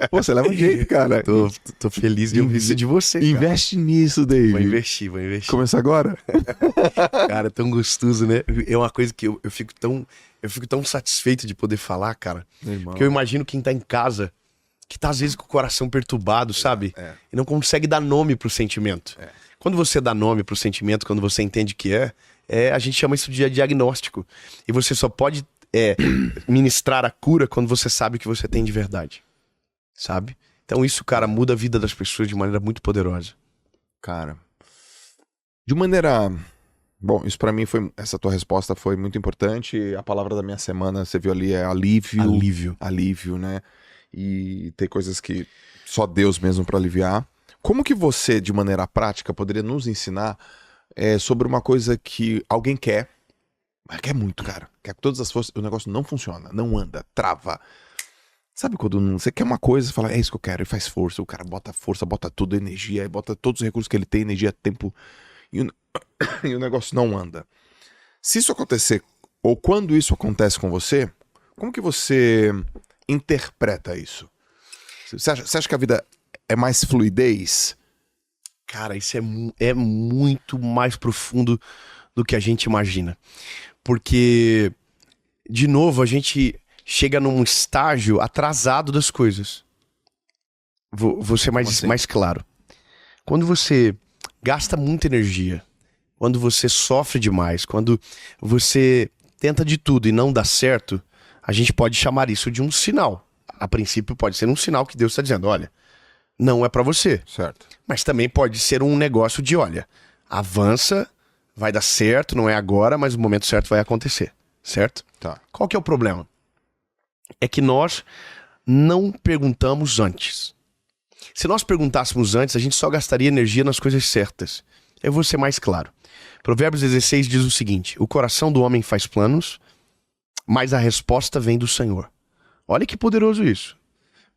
Pô, você leva jeito, cara. Tô feliz de ouvir isso de você, cara. Investe nisso, David. Vou investir. Começa agora? Cara, é tão gostoso, né? É uma coisa que eu fico tão satisfeito de poder falar, cara. Porque eu imagino quem tá em casa, que tá às vezes com o coração perturbado, sabe? E não consegue dar nome pro sentimento. Quando você dá nome pro sentimento, quando você entende que a gente chama isso de diagnóstico. E você só pode ministrar a cura quando você sabe o que você tem de verdade. Sabe? Então isso, cara, muda a vida das pessoas de maneira muito poderosa. Cara, de maneira... Bom, isso pra mim foi... Essa tua resposta foi muito importante. A palavra da minha semana, você viu ali, é alívio. Alívio, né? E tem coisas que só Deus mesmo pra aliviar. Como que você, de maneira prática, poderia nos ensinar sobre uma coisa que alguém quer, mas quer muito, cara. Quer com todas as forças, o negócio não funciona, não anda, trava. Sabe quando você quer uma coisa, fala, é isso que eu quero, e faz força, o cara bota força, bota tudo, energia, bota todos os recursos que ele tem, energia, tempo, e o negócio não anda. Se isso acontecer, ou quando isso acontece com você, como que você interpreta isso? Você acha que a vida é mais fluidez? Cara, isso é muito mais profundo do que a gente imagina. Porque, de novo, a gente chega num estágio atrasado das coisas. Vou ser mais claro. Quando você gasta muita energia, quando você sofre demais, quando você tenta de tudo e não dá certo, a gente pode chamar isso de um sinal. A princípio pode ser um sinal que Deus está dizendo, olha, não é pra você. Certo. Mas também pode ser um negócio de, olha, avança, vai dar certo, não é agora, mas o momento certo vai acontecer. Certo? Tá. Qual que é o problema? É que nós não perguntamos antes. Se nós perguntássemos antes, a gente só gastaria energia nas coisas certas. Eu vou ser mais claro. Provérbios 16 diz o seguinte, o coração do homem faz planos, mas a resposta vem do Senhor. Olha que poderoso isso.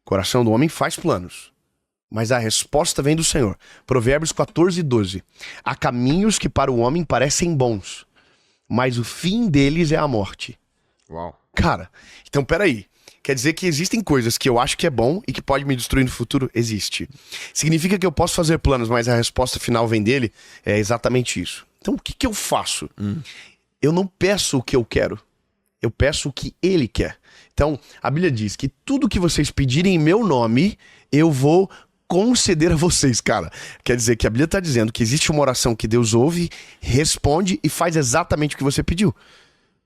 O coração do homem faz planos, mas a resposta vem do Senhor. Provérbios 14:12. Há caminhos que para o homem parecem bons, mas o fim deles é a morte. Uau. Cara, então peraí. Quer dizer que existem coisas que eu acho que é bom e que pode me destruir no futuro? Existe. Significa que eu posso fazer planos, mas a resposta final vem dele? É exatamente isso. Então o que eu faço? Eu não peço o que eu quero. Eu peço o que ele quer. Então, a Bíblia diz que tudo que vocês pedirem em meu nome, eu vou conceder a vocês, cara. Quer dizer que a Bíblia está dizendo que existe uma oração que Deus ouve, responde e faz exatamente o que você pediu.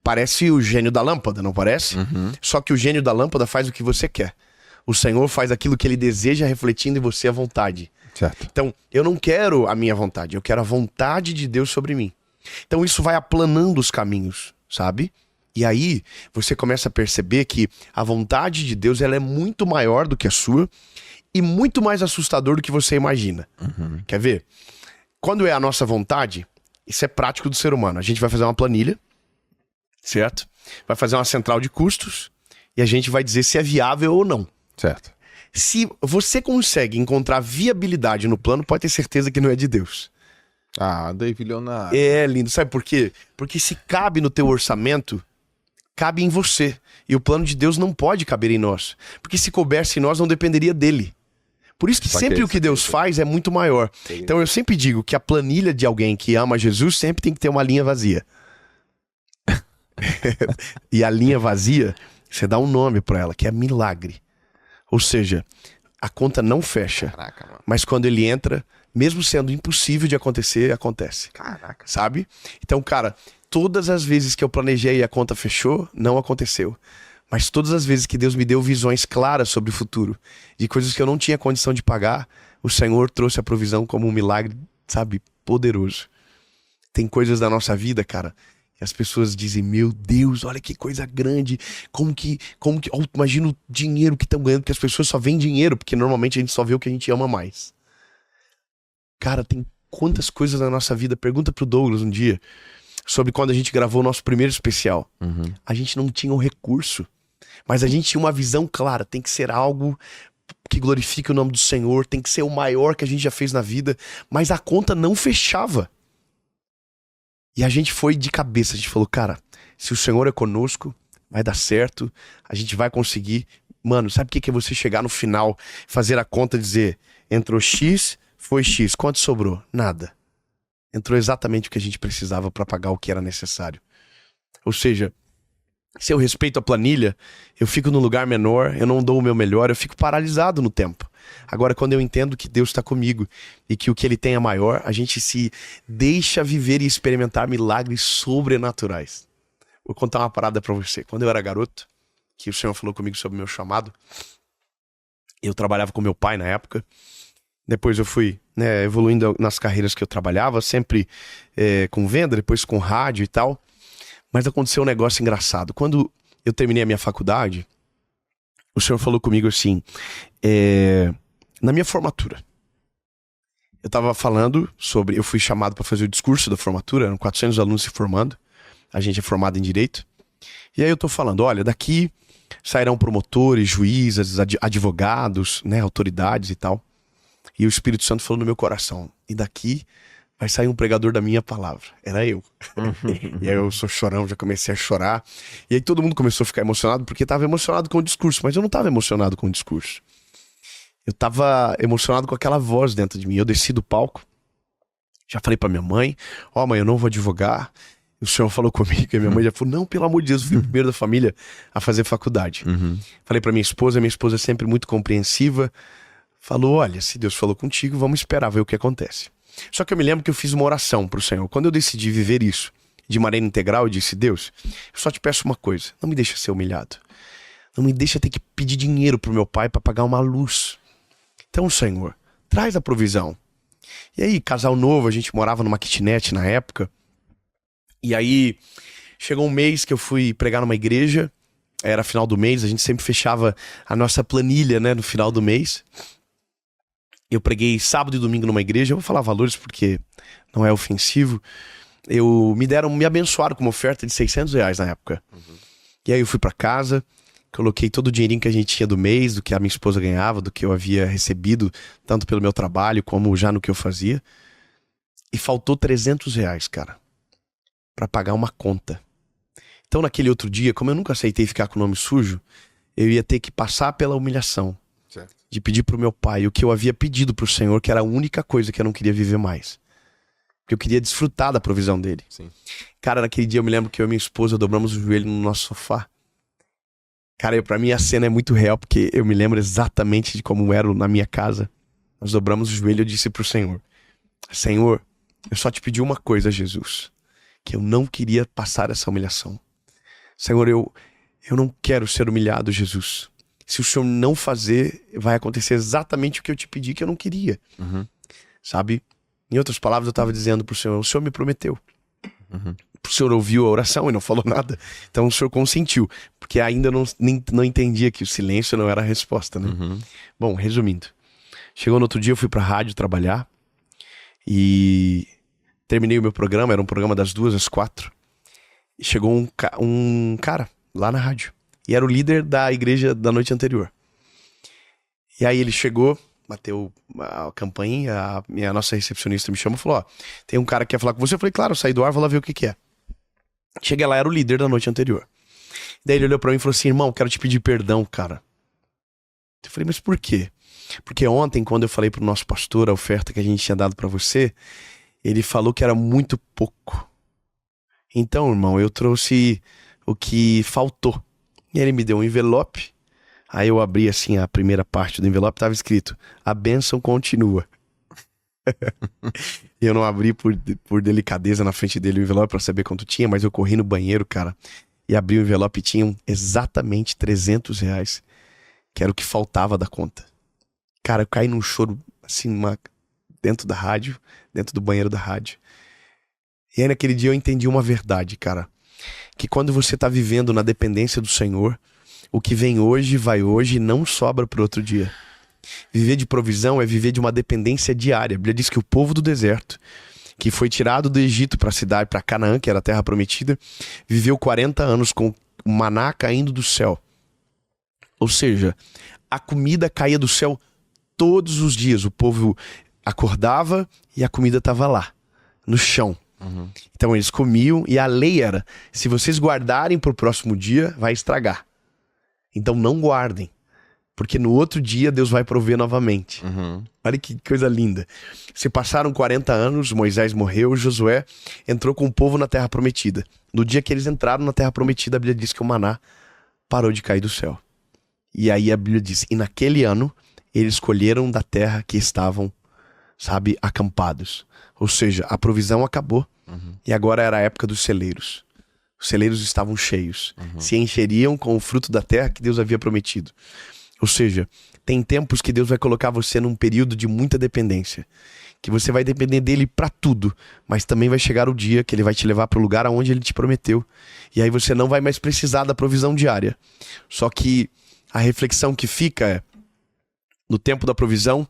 Parece o gênio da lâmpada, não parece? Só que o gênio da lâmpada faz o que você quer. O Senhor faz aquilo que ele deseja, refletindo em você a vontade. Certo. Então, eu não quero a minha vontade, eu quero a vontade de Deus sobre mim. Então, isso vai aplanando os caminhos, sabe? E aí, você começa a perceber que a vontade de Deus ela é muito maior do que a sua e muito mais assustador do que você imagina. Quer ver? Quando é a nossa vontade, isso é prático do ser humano. A gente vai fazer uma planilha, certo? Vai fazer uma central de custos e a gente vai dizer se é viável ou não. Certo. Se você consegue encontrar viabilidade no plano, pode ter certeza que não é de Deus. Ah, David Leonardo. É lindo, sabe por quê? Porque se cabe no teu orçamento, cabe em você. E o plano de Deus não pode caber em nós. Porque se coubesse em nós, não dependeria dele. Por isso que sempre o que Deus faz é muito maior. Então eu sempre digo que a planilha de alguém que ama Jesus sempre tem que ter uma linha vazia. E a linha vazia, você dá um nome pra ela, que é milagre. Ou seja, a conta não fecha. Caraca, mano. Mas quando ele entra, mesmo sendo impossível de acontecer, acontece. Caraca. Sabe? Então, cara, todas as vezes que eu planejei e a conta fechou, não aconteceu. Mas todas as vezes que Deus me deu visões claras sobre o futuro, de coisas que eu não tinha condição de pagar, o Senhor trouxe a provisão como um milagre, sabe, poderoso. Tem coisas da nossa vida, cara, que as pessoas dizem, meu Deus, olha que coisa grande, como que oh, imagina o dinheiro que estão ganhando, porque as pessoas só veem dinheiro, porque normalmente a gente só vê o que a gente ama mais. Cara, tem quantas coisas na nossa vida, pergunta pro Douglas um dia, sobre quando a gente gravou o nosso primeiro especial. A gente não tinha um recurso, mas a gente tinha uma visão clara, tem que ser algo que glorifique o nome do Senhor, tem que ser o maior que a gente já fez na vida, mas a conta não fechava. E a gente foi de cabeça, a gente falou, cara, se o Senhor é conosco, vai dar certo, a gente vai conseguir. Mano, sabe o que é você chegar no final, fazer a conta e dizer, entrou X, foi X, quanto sobrou? Nada. Entrou exatamente o que a gente precisava para pagar o que era necessário. Ou seja, se eu respeito a planilha, eu fico num lugar menor, eu não dou o meu melhor, eu fico paralisado no tempo. Agora, quando eu entendo que Deus está comigo e que o que Ele tem é maior, a gente se deixa viver e experimentar milagres sobrenaturais. Vou contar uma parada para você. Quando eu era garoto, que o Senhor falou comigo sobre o meu chamado, eu trabalhava com meu pai na época. Depois eu fui evoluindo nas carreiras que eu trabalhava, sempre com venda, depois com rádio e tal. Mas aconteceu um negócio engraçado. Quando eu terminei a minha faculdade, o Senhor falou comigo assim, na minha formatura. Eu tava falando sobre, eu fui chamado para fazer o discurso da formatura, eram 400 alunos se formando, a gente é formado em Direito. E aí eu tô falando, olha, daqui sairão promotores, juízes, advogados, né, autoridades e tal. E o Espírito Santo falou no meu coração, e daqui vai sair um pregador da minha palavra. Era eu. E aí eu sou chorão, já comecei a chorar. E aí todo mundo começou a ficar emocionado, porque estava emocionado com o discurso. Mas eu não estava emocionado com o discurso. Eu estava emocionado com aquela voz dentro de mim. Eu desci do palco, já falei pra minha mãe, mãe, eu não vou advogar. E o Senhor falou comigo, e minha mãe já falou, não, pelo amor de Deus, eu fui o primeiro da família a fazer faculdade. Falei pra minha esposa é sempre muito compreensiva. Falou, olha, se Deus falou contigo, vamos esperar ver o que acontece. Só que eu me lembro que eu fiz uma oração pro Senhor. Quando eu decidi viver isso de maneira integral, eu disse, Deus, eu só te peço uma coisa, não me deixa ser humilhado. Não me deixa ter que pedir dinheiro pro meu pai para pagar uma luz. Então, Senhor, traz a provisão. E aí, casal novo, a gente morava numa kitnet na época. E aí, chegou um mês que eu fui pregar numa igreja. Era final do mês, a gente sempre fechava a nossa planilha, né, no final do mês. Eu preguei sábado e domingo numa igreja, eu vou falar valores porque não é ofensivo. Me abençoaram com uma oferta de R$600 na época. E aí eu fui pra casa, coloquei todo o dinheirinho que a gente tinha do mês, do que a minha esposa ganhava, do que eu havia recebido, tanto pelo meu trabalho como já no que eu fazia. E faltou R$300, cara, pra pagar uma conta. Então naquele outro dia, como eu nunca aceitei ficar com o nome sujo, eu ia ter que passar pela humilhação. De pedir pro meu pai o que eu havia pedido pro Senhor, que era a única coisa que eu não queria viver mais. Porque eu queria desfrutar da provisão dele. Sim. Cara, naquele dia eu me lembro que eu e minha esposa dobramos o joelho no nosso sofá. Cara, pra mim a cena é muito real, porque eu me lembro exatamente de como era na minha casa. Nós dobramos o joelho e eu disse pro Senhor: Senhor, eu só te pedi uma coisa, Jesus, que eu não queria passar essa humilhação. Senhor, eu não quero ser humilhado, Jesus. Se o Senhor não fazer, vai acontecer exatamente o que eu te pedi que eu não queria. Sabe? Em outras palavras, eu estava dizendo pro Senhor: o Senhor me prometeu. O Senhor ouviu a oração e não falou nada. Então o Senhor consentiu, porque ainda não entendia que o silêncio não era a resposta, né? Bom, resumindo. Chegou no outro dia, eu fui pra rádio trabalhar e terminei o meu programa, era um programa das 2 às 4. E chegou um cara lá na rádio. E era o líder da igreja da noite anterior. E aí ele chegou, bateu a campainha, a nossa recepcionista me chamou e falou: ó, tem um cara que quer falar com você. Eu falei: claro, eu saí do ar, vou lá ver o que é. Cheguei lá, era o líder da noite anterior. Daí ele olhou pra mim e falou assim: irmão, quero te pedir perdão, cara. Eu falei: mas por quê? Porque ontem, quando eu falei pro nosso pastor a oferta que a gente tinha dado pra você, ele falou que era muito pouco. Então, irmão, eu trouxe o que faltou. E ele me deu um envelope. Aí eu abri assim a primeira parte do envelope, tava escrito: a bênção continua. Eu não abri por delicadeza na frente dele o envelope pra saber quanto tinha, mas eu corri no banheiro, cara, e abri o envelope e tinham exatamente R$300, que era o que faltava da conta. Cara, eu caí num choro, assim, dentro da rádio, dentro do banheiro da rádio. E aí naquele dia eu entendi uma verdade, cara. Que quando você tá vivendo na dependência do Senhor, o que vem hoje, vai hoje e não sobra pro outro dia. Viver de provisão é viver de uma dependência diária. A Bíblia diz que o povo do deserto, que foi tirado do Egito para a cidade, para Canaã, que era a terra prometida, viveu 40 anos com o maná caindo do céu. Ou seja, a comida caía do céu todos os dias. O povo acordava e a comida estava lá, no chão. Então eles comiam e a lei era: se vocês guardarem para o próximo dia, vai estragar. Então não guardem, porque no outro dia Deus vai prover novamente. Olha que coisa linda. Se passaram 40 anos, Moisés morreu, Josué entrou com o povo na terra prometida. No dia que eles entraram na terra prometida, a Bíblia diz que o maná parou de cair do céu. E aí a Bíblia diz: e naquele ano eles colheram da terra que estavam, sabe, acampados. Ou seja, a provisão acabou. E agora era a época dos celeiros. Os celeiros estavam cheios. Se encheriam com o fruto da terra que Deus havia prometido. Ou seja, tem tempos que Deus vai colocar você num período de muita dependência. Que você vai depender dele pra tudo. Mas também vai chegar o dia que ele vai te levar pro lugar aonde ele te prometeu. E aí você não vai mais precisar da provisão diária. Só que a reflexão que fica é: no tempo da provisão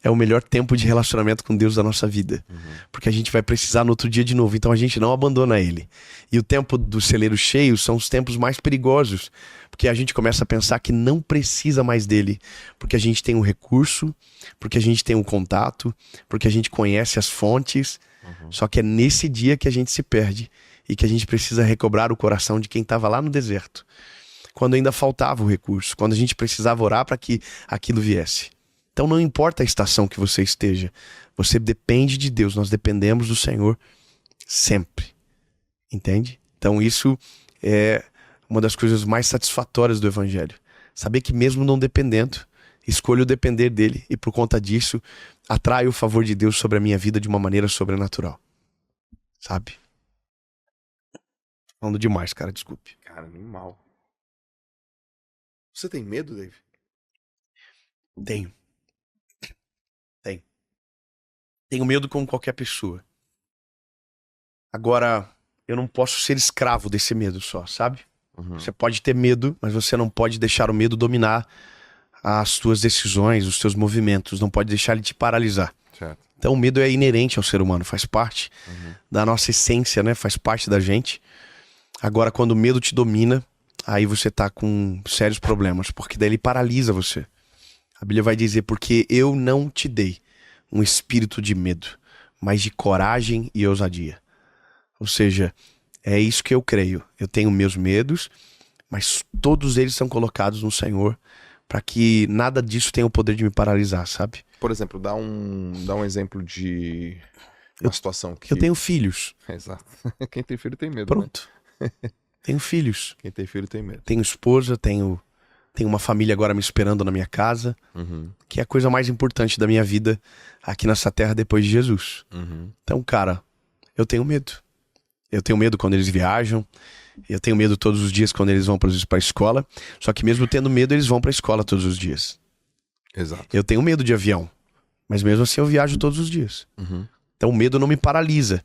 é o melhor tempo de relacionamento com Deus da nossa vida. Porque a gente vai precisar no outro dia de novo. Então a gente não abandona ele. E o tempo dos celeiros cheios são os tempos mais perigosos. Porque a gente começa a pensar que não precisa mais dele. Porque a gente tem um recurso, porque a gente tem um contato, porque a gente conhece as fontes. Só que é nesse dia que a gente se perde. E que a gente precisa recobrar o coração de quem estava lá no deserto. Quando ainda faltava o recurso. Quando a gente precisava orar para que aquilo viesse. Então não importa a estação que você esteja, você depende de Deus, nós dependemos do Senhor sempre, entende? Então isso é uma das coisas mais satisfatórias do Evangelho, saber que mesmo não dependendo, escolho depender dele e por conta disso atraio o favor de Deus sobre a minha vida de uma maneira sobrenatural, sabe? Falando demais, cara, desculpe. Cara, animal. Você tem medo, Dave? Tenho. Tenho medo como qualquer pessoa. Agora, eu não posso ser escravo desse medo só, sabe? Você pode ter medo, mas você não pode deixar o medo dominar as suas decisões, os seus movimentos. Não pode deixar ele te paralisar. Certo. Então o medo é inerente ao ser humano, faz parte da nossa essência, né? Faz parte da gente. Agora, quando o medo te domina, aí você tá com sérios problemas, porque daí ele paralisa você. A Bíblia vai dizer: porque eu não te dei um espírito de medo, mas de coragem e ousadia. Ou seja, é isso que eu creio. Eu tenho meus medos, mas todos eles são colocados no Senhor para que nada disso tenha o poder de me paralisar, sabe? Por exemplo, dá um exemplo de uma situação que... Eu tenho filhos. Exato. Quem tem filho tem medo, Pronto. Tenho filhos. Quem tem filho tem medo. Tenho esposa, tenho uma família agora me esperando na minha casa, que é a coisa mais importante da minha vida aqui nessa terra depois de Jesus. Então, cara, eu tenho medo. Eu tenho medo quando eles viajam, eu tenho medo todos os dias quando eles vão para a escola, só que mesmo tendo medo, eles vão para a escola todos os dias. Exato. Eu tenho medo de avião, mas mesmo assim eu viajo todos os dias. Então o medo não me paralisa.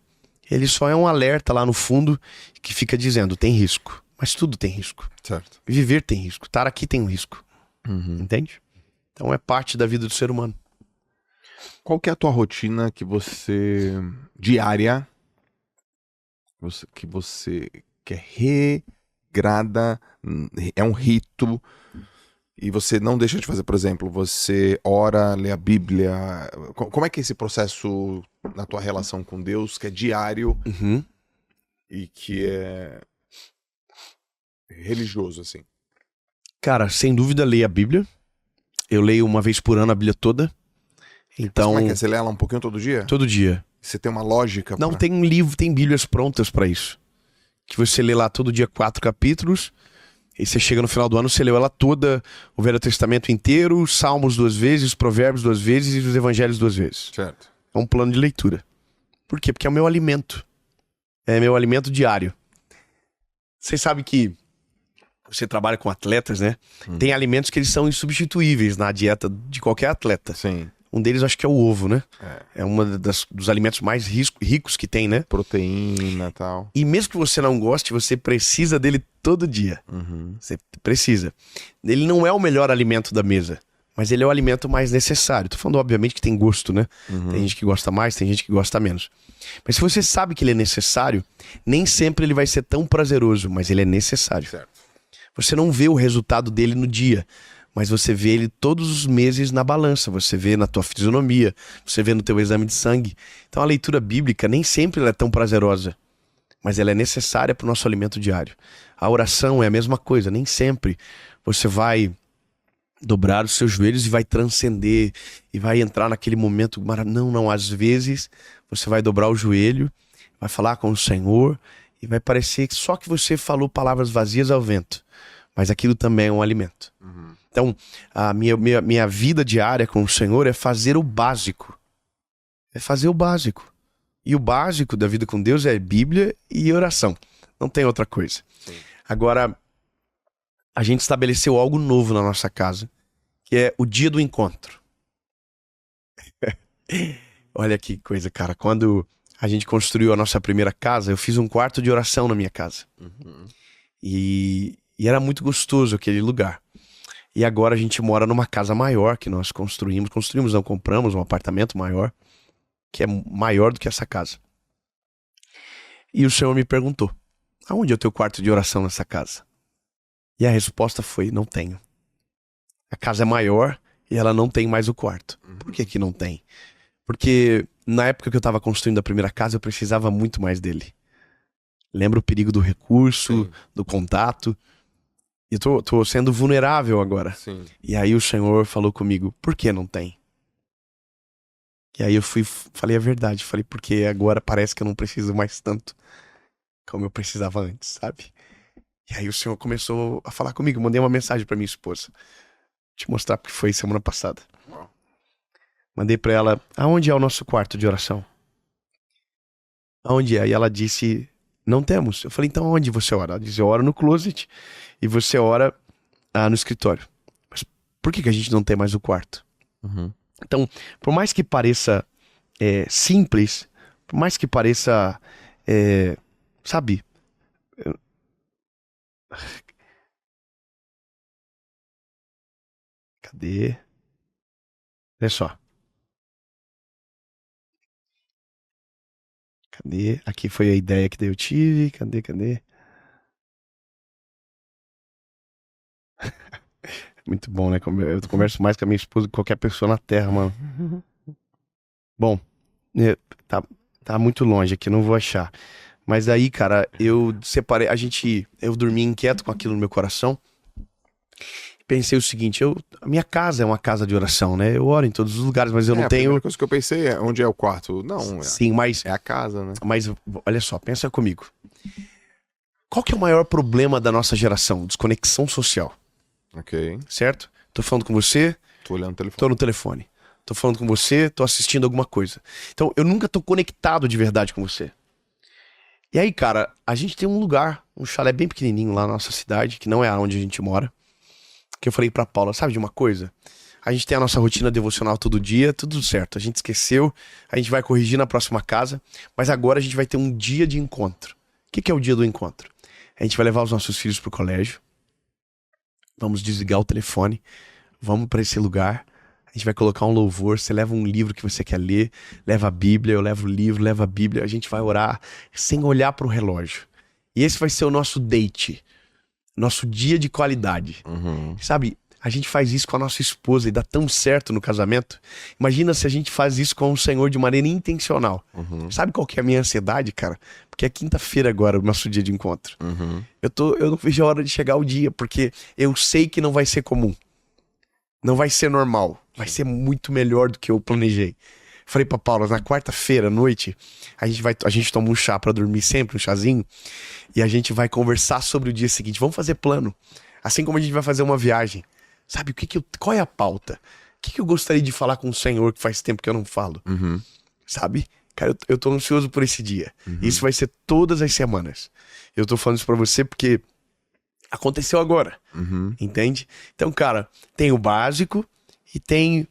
Ele só é um alerta lá no fundo que fica dizendo, tem risco. Mas tudo tem risco. Certo. Viver tem risco. Estar aqui tem um risco. Entende? Então é parte da vida do ser humano. Qual que é a tua rotina diária, que é regrada, é um rito, e você não deixa de fazer? Por exemplo, você ora, lê a Bíblia. Como é que é esse processo na tua relação com Deus, que é diário e que é religioso, assim? Cara, sem dúvida, leio a Bíblia. Eu leio uma vez por ano a Bíblia toda. Então, mas como é que é? Você lê ela um pouquinho todo dia? Todo dia. Você tem uma lógica? Não, tem um livro, tem Bíblias prontas pra isso. Que você lê lá todo dia 4 capítulos. E você chega no final do ano, você leu ela toda, o Velho Testamento inteiro, Salmos 2 vezes, Provérbios 2 vezes e os Evangelhos 2 vezes. Certo. É um plano de leitura. Por quê? Porque é o meu alimento. É meu alimento diário. Vocês sabem que você trabalha com atletas, né? Tem alimentos que eles são insubstituíveis na dieta de qualquer atleta. Sim. Um deles acho que é o ovo, né? É um dos alimentos mais ricos que tem, né? Proteína e tal. E mesmo que você não goste, você precisa dele todo dia. Você precisa. Ele não é o melhor alimento da mesa, mas ele é o alimento mais necessário. Tô falando, obviamente, que tem gosto, né? Tem gente que gosta mais, tem gente que gosta menos. Mas se você sabe que ele é necessário, nem sempre ele vai ser tão prazeroso, mas ele é necessário. Certo. Você não vê o resultado dele no dia, mas você vê ele todos os meses na balança, você vê na tua fisionomia, você vê no teu exame de sangue. Então a leitura bíblica nem sempre ela é tão prazerosa, mas ela é necessária para o nosso alimento diário. A oração é a mesma coisa, nem sempre você vai dobrar os seus joelhos e vai transcender, e vai entrar naquele momento maravilhoso. Não, às vezes você vai dobrar o joelho, vai falar com o Senhor, e vai parecer que só que você falou palavras vazias ao vento, mas aquilo também é um alimento. Então, a minha vida diária com o Senhor é fazer o básico. É fazer o básico. E o básico da vida com Deus é Bíblia e oração. Não tem outra coisa. Sim. Agora, a gente estabeleceu algo novo na nossa casa, que é o dia do encontro. Olha que coisa, cara. Quando a gente construiu a nossa primeira casa, eu fiz um quarto de oração na minha casa. E era muito gostoso aquele lugar. E agora a gente mora numa casa maior que nós compramos um apartamento maior, que é maior do que essa casa. E o Senhor me perguntou, aonde é o teu quarto de oração nessa casa? E a resposta foi, não tenho. A casa é maior e ela não tem mais o quarto. Por que não tem? Porque na época que eu estava construindo a primeira casa, eu precisava muito mais dele. Lembra o perigo do recurso, do contato? E tô sendo vulnerável agora. Sim. E aí o Senhor falou comigo, por que não tem? E aí eu falei a verdade. Falei, porque agora parece que eu não preciso mais tanto como eu precisava antes, sabe? E aí o Senhor começou a falar comigo. Mandei uma mensagem pra minha esposa. Te mostrar porque foi semana passada. Mandei pra ela, aonde é o nosso quarto de oração? Aonde é? E ela disse, não temos. Eu falei, então onde você ora? Ela disse, eu oro no closet e você ora no escritório. Mas por que a gente não tem mais o quarto? Então, por mais que pareça simples, por mais que pareça, sabe? Cadê? Olha só. Cadê? Aqui foi a ideia que eu tive. Cadê? Muito bom, né? Eu converso mais com a minha esposa que qualquer pessoa na Terra, mano. Bom, tá muito longe aqui, não vou achar. Mas aí, cara, eu separei, eu dormi inquieto com aquilo no meu coração. pensei o seguinte, a minha casa é uma casa de oração, né? Eu oro em todos os lugares, mas eu não A tenho... primeira coisa que eu pensei é onde é o quarto. Não, Sim, mas é a casa, né? Mas olha só, pensa comigo. Qual que é o maior problema da nossa geração? Desconexão social, Ok. certo? Tô falando com você, Tô olhando o telefone. tô no telefone. Tô falando com você, tô assistindo alguma coisa. Então, eu nunca tô conectado de verdade com você. E aí, cara, a gente tem um lugar, um chalé bem pequenininho lá na nossa cidade, que não é onde a gente mora, que eu falei pra Paula, sabe de uma coisa? A gente tem a nossa rotina devocional todo dia, tudo certo. A gente esqueceu, a gente vai corrigir na próxima casa, mas agora a gente vai ter um dia de encontro. O que é o dia do encontro? A gente vai levar os nossos filhos pro colégio, vamos desligar o telefone, vamos pra esse lugar, a gente vai colocar um louvor, você leva um livro que você quer ler, leva a Bíblia, eu levo o livro, leva a Bíblia, a gente vai orar sem olhar pro relógio. E esse vai ser o nosso date, nosso dia de qualidade. Sabe, a gente faz isso com a nossa esposa e dá tão certo no casamento. Imagina se a gente faz isso com o Senhor de maneira intencional. Sabe qual que é a minha ansiedade, cara? Porque é quinta-feira agora, o nosso dia de encontro. Eu não vejo a hora de chegar o dia, porque eu sei que não vai ser comum. Não vai ser normal. Vai ser muito melhor do que eu planejei. Falei pra Paula, na quarta-feira à noite, a gente toma um chá pra dormir sempre, um chazinho, e a gente vai conversar sobre o dia seguinte. Vamos fazer plano. Assim como a gente vai fazer uma viagem. Sabe, qual é a pauta? O que eu gostaria de falar com o Senhor que faz tempo que eu não falo? Sabe? Cara, eu tô ansioso por esse dia. Isso vai ser todas as semanas. Eu tô falando isso pra você porque aconteceu agora. Entende? Então, cara, tem o básico e tem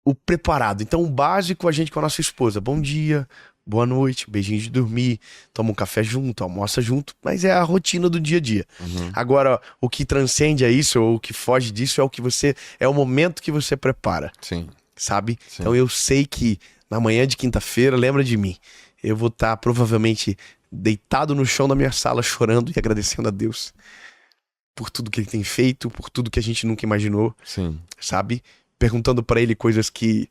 o preparado. Então, o básico a gente com a nossa esposa. Bom dia, boa noite, beijinho de dormir, toma um café junto, almoça junto, mas é a rotina do dia a dia. Agora, o que transcende a isso, ou o que foge disso, é o momento que você prepara. Sim. Sabe? Sim. Então eu sei que na manhã de quinta-feira, lembra de mim, eu vou estar provavelmente deitado no chão da minha sala, chorando e agradecendo a Deus por tudo que ele tem feito, por tudo que a gente nunca imaginou. Sim. Sabe? Perguntando pra ele coisas que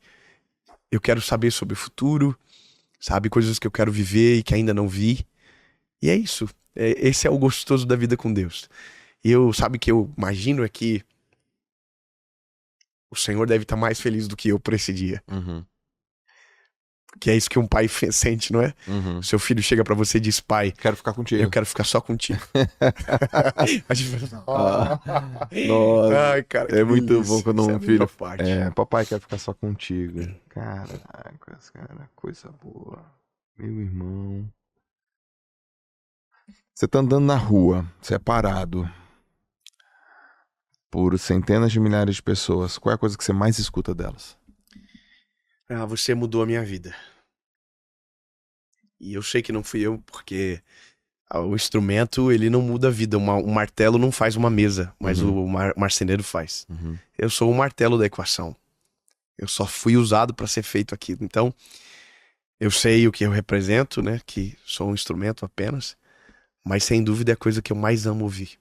eu quero saber sobre o futuro, sabe? Coisas que eu quero viver e que ainda não vi. E é isso. Esse é o gostoso da vida com Deus. E sabe, que eu imagino é que o Senhor deve estar mais feliz do que eu por esse dia. Que é isso que um pai sente, não é? Seu filho chega pra você e diz, pai, quero ficar contigo. Eu quero ficar só contigo. A gente Nossa, ai, cara, é muito bom quando um filho... papai quer ficar só contigo. Caraca, cara, coisa boa. Meu irmão. Você tá andando na rua, você é parado por centenas de milhares de pessoas. Qual é a coisa que você mais escuta delas? Você mudou a minha vida. E eu sei que não fui eu, porque o instrumento, ele não muda a vida. Um martelo não faz uma mesa, mas o marceneiro faz. Eu sou o martelo da equação. Eu só fui usado para ser feito aquilo. Então, eu sei o que eu represento, né? Que sou um instrumento apenas. Mas, sem dúvida, é a coisa que eu mais amo ouvir.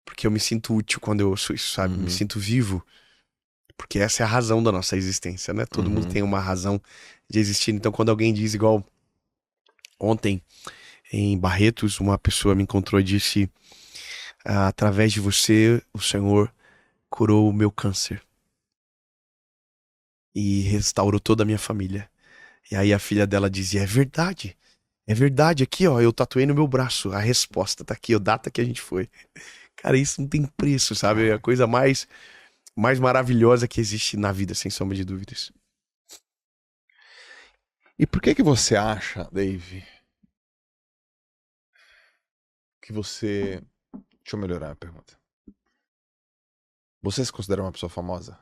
Porque eu me sinto útil quando eu ouço isso, sabe? Me sinto vivo. Porque essa é a razão da nossa existência, né? Todo mundo tem uma razão de existir. Então, quando alguém diz, igual ontem, em Barretos, uma pessoa me encontrou e disse, através de você, o Senhor curou o meu câncer. E restaurou toda a minha família. E aí a filha dela dizia, é verdade, aqui ó, eu tatuei no meu braço, a resposta tá aqui, a data que a gente foi. Cara, isso não tem preço, sabe? É a coisa mais maravilhosa que existe na vida, sem sombra de dúvidas. E por que você acha, Dave, que você... Deixa eu melhorar a pergunta. Você se considera uma pessoa famosa?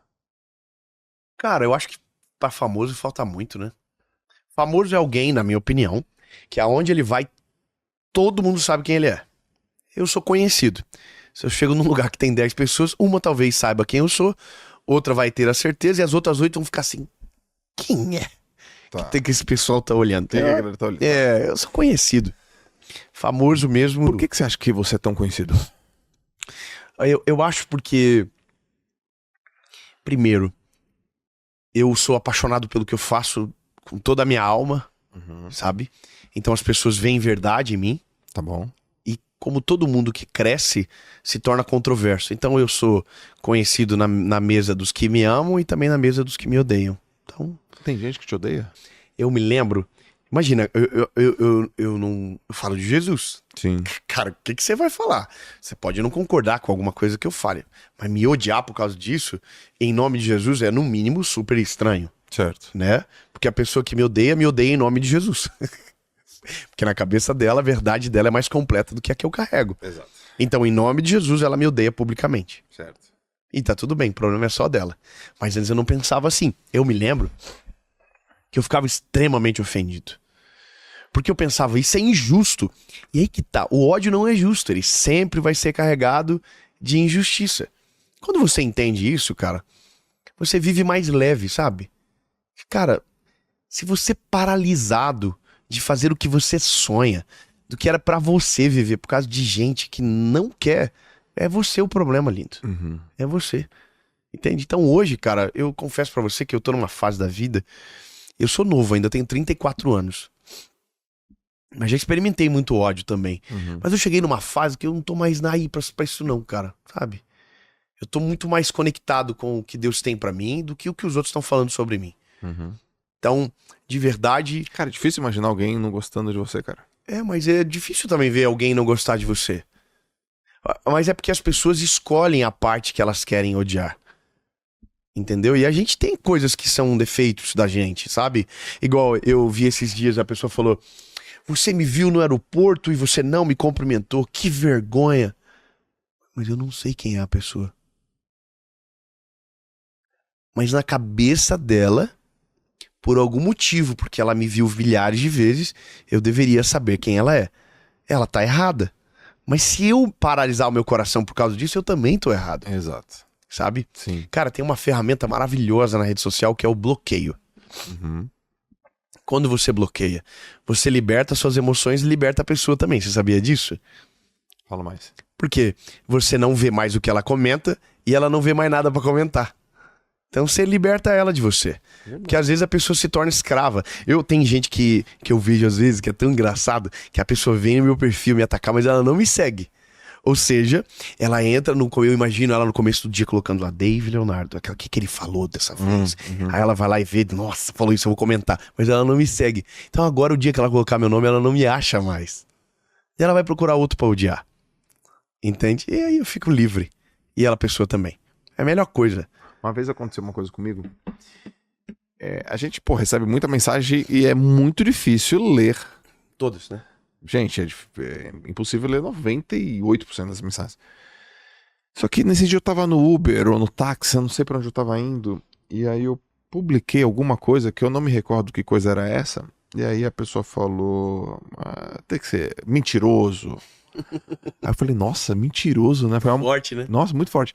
Cara, eu acho que pra famoso falta muito, né? Famoso é alguém, na minha opinião, que aonde ele vai, todo mundo sabe quem ele é. Eu sou conhecido. Se eu chego num lugar que tem 10 pessoas, uma talvez saiba quem eu sou, outra vai ter a certeza e as outras 8 vão ficar assim, quem é? Tá. Que tem que esse pessoal tá olhando. Tem que a galera tá olhando. Eu sou conhecido. Famoso mesmo. Por que você acha que você é tão conhecido? Eu acho porque, primeiro, eu sou apaixonado pelo que eu faço com toda a minha alma, sabe? Então as pessoas veem verdade em mim. Tá bom. E como todo mundo que cresce, se torna controverso. Então eu sou conhecido na mesa dos que me amam e também na mesa dos que me odeiam. Então, Tem gente que te odeia? eu me lembro... Imagina, eu falo de Jesus. Sim. Cara, o que você vai falar? Você pode não concordar com alguma coisa que eu fale, mas me odiar por causa disso, em nome de Jesus, é no mínimo super estranho, Certo. né? Porque a pessoa que me odeia em nome de Jesus. Porque na cabeça dela, a verdade dela é mais completa do que a que eu carrego. Exato. Então, em nome de Jesus, ela me odeia publicamente. Certo. E tá tudo bem, o problema é só dela. Mas antes eu não pensava assim. Eu me lembro que eu ficava extremamente ofendido. Porque eu pensava, isso é injusto. E aí que tá, o ódio não é justo, ele sempre vai ser carregado de injustiça. Quando você entende isso, cara, você vive mais leve, sabe? Cara, se você é paralisado de fazer o que você sonha, do que era pra você viver por causa de gente que não quer, é você o problema, lindo. Uhum. É você. Entende? Então hoje, cara, eu confesso pra você que eu tô numa fase da vida. Eu sou novo ainda, tenho 34 anos. Mas já experimentei muito ódio também. Uhum. Mas eu cheguei numa fase que eu não tô mais aí pra isso não, cara. Sabe? Eu tô muito mais conectado com o que Deus tem pra mim do que o que os outros estão falando sobre mim. Uhum. Então, de verdade... Cara, é difícil imaginar alguém não gostando de você, cara. É, mas é difícil também ver alguém não gostar de você. Mas é porque as pessoas escolhem a parte que elas querem odiar. Entendeu? E a gente tem coisas que são defeitos da gente, sabe? Igual eu vi esses dias, a pessoa falou: você me viu no aeroporto e você não me cumprimentou, que vergonha. Mas eu não sei quem é a pessoa. Mas na cabeça dela, por algum motivo, porque ela me viu milhares de vezes, eu deveria saber quem ela é. Ela tá errada. Mas se eu paralisar o meu coração por causa disso, eu também tô errado. Exato. Sabe? Sim. Cara, tem uma ferramenta maravilhosa na rede social que é o bloqueio. Uhum. Quando você bloqueia, você liberta suas emoções e liberta a pessoa também. Você sabia disso? Fala mais. Porque você não vê mais o que ela comenta e ela não vê mais nada pra comentar. Então você liberta ela de você. Porque às vezes a pessoa se torna escrava. Tem gente que eu vejo às vezes que é tão engraçado que a pessoa vem no meu perfil me atacar, mas ela não me segue. Ou seja, ela entra eu imagino ela no começo do dia colocando lá, Dave Leonardo, o que ele falou dessa vez? Aí ela vai lá e vê, nossa, falou isso, eu vou comentar. Mas ela não me segue. Então agora o dia que ela colocar meu nome, ela não me acha mais. E ela vai procurar outro pra odiar. Entende? E aí eu fico livre. E ela, a pessoa também. É a melhor coisa. Uma vez aconteceu uma coisa comigo. A gente, recebe muita mensagem e é muito difícil ler. Todas, né? Gente, é impossível ler 98% das mensagens. Só que nesse dia eu tava no Uber ou no táxi, eu não sei pra onde eu tava indo. E aí eu publiquei alguma coisa que eu não me recordo que coisa era essa. E aí a pessoa falou, tem que ser mentiroso. Aí eu falei, nossa, mentiroso, né? Foi Forte, né? Nossa, muito forte.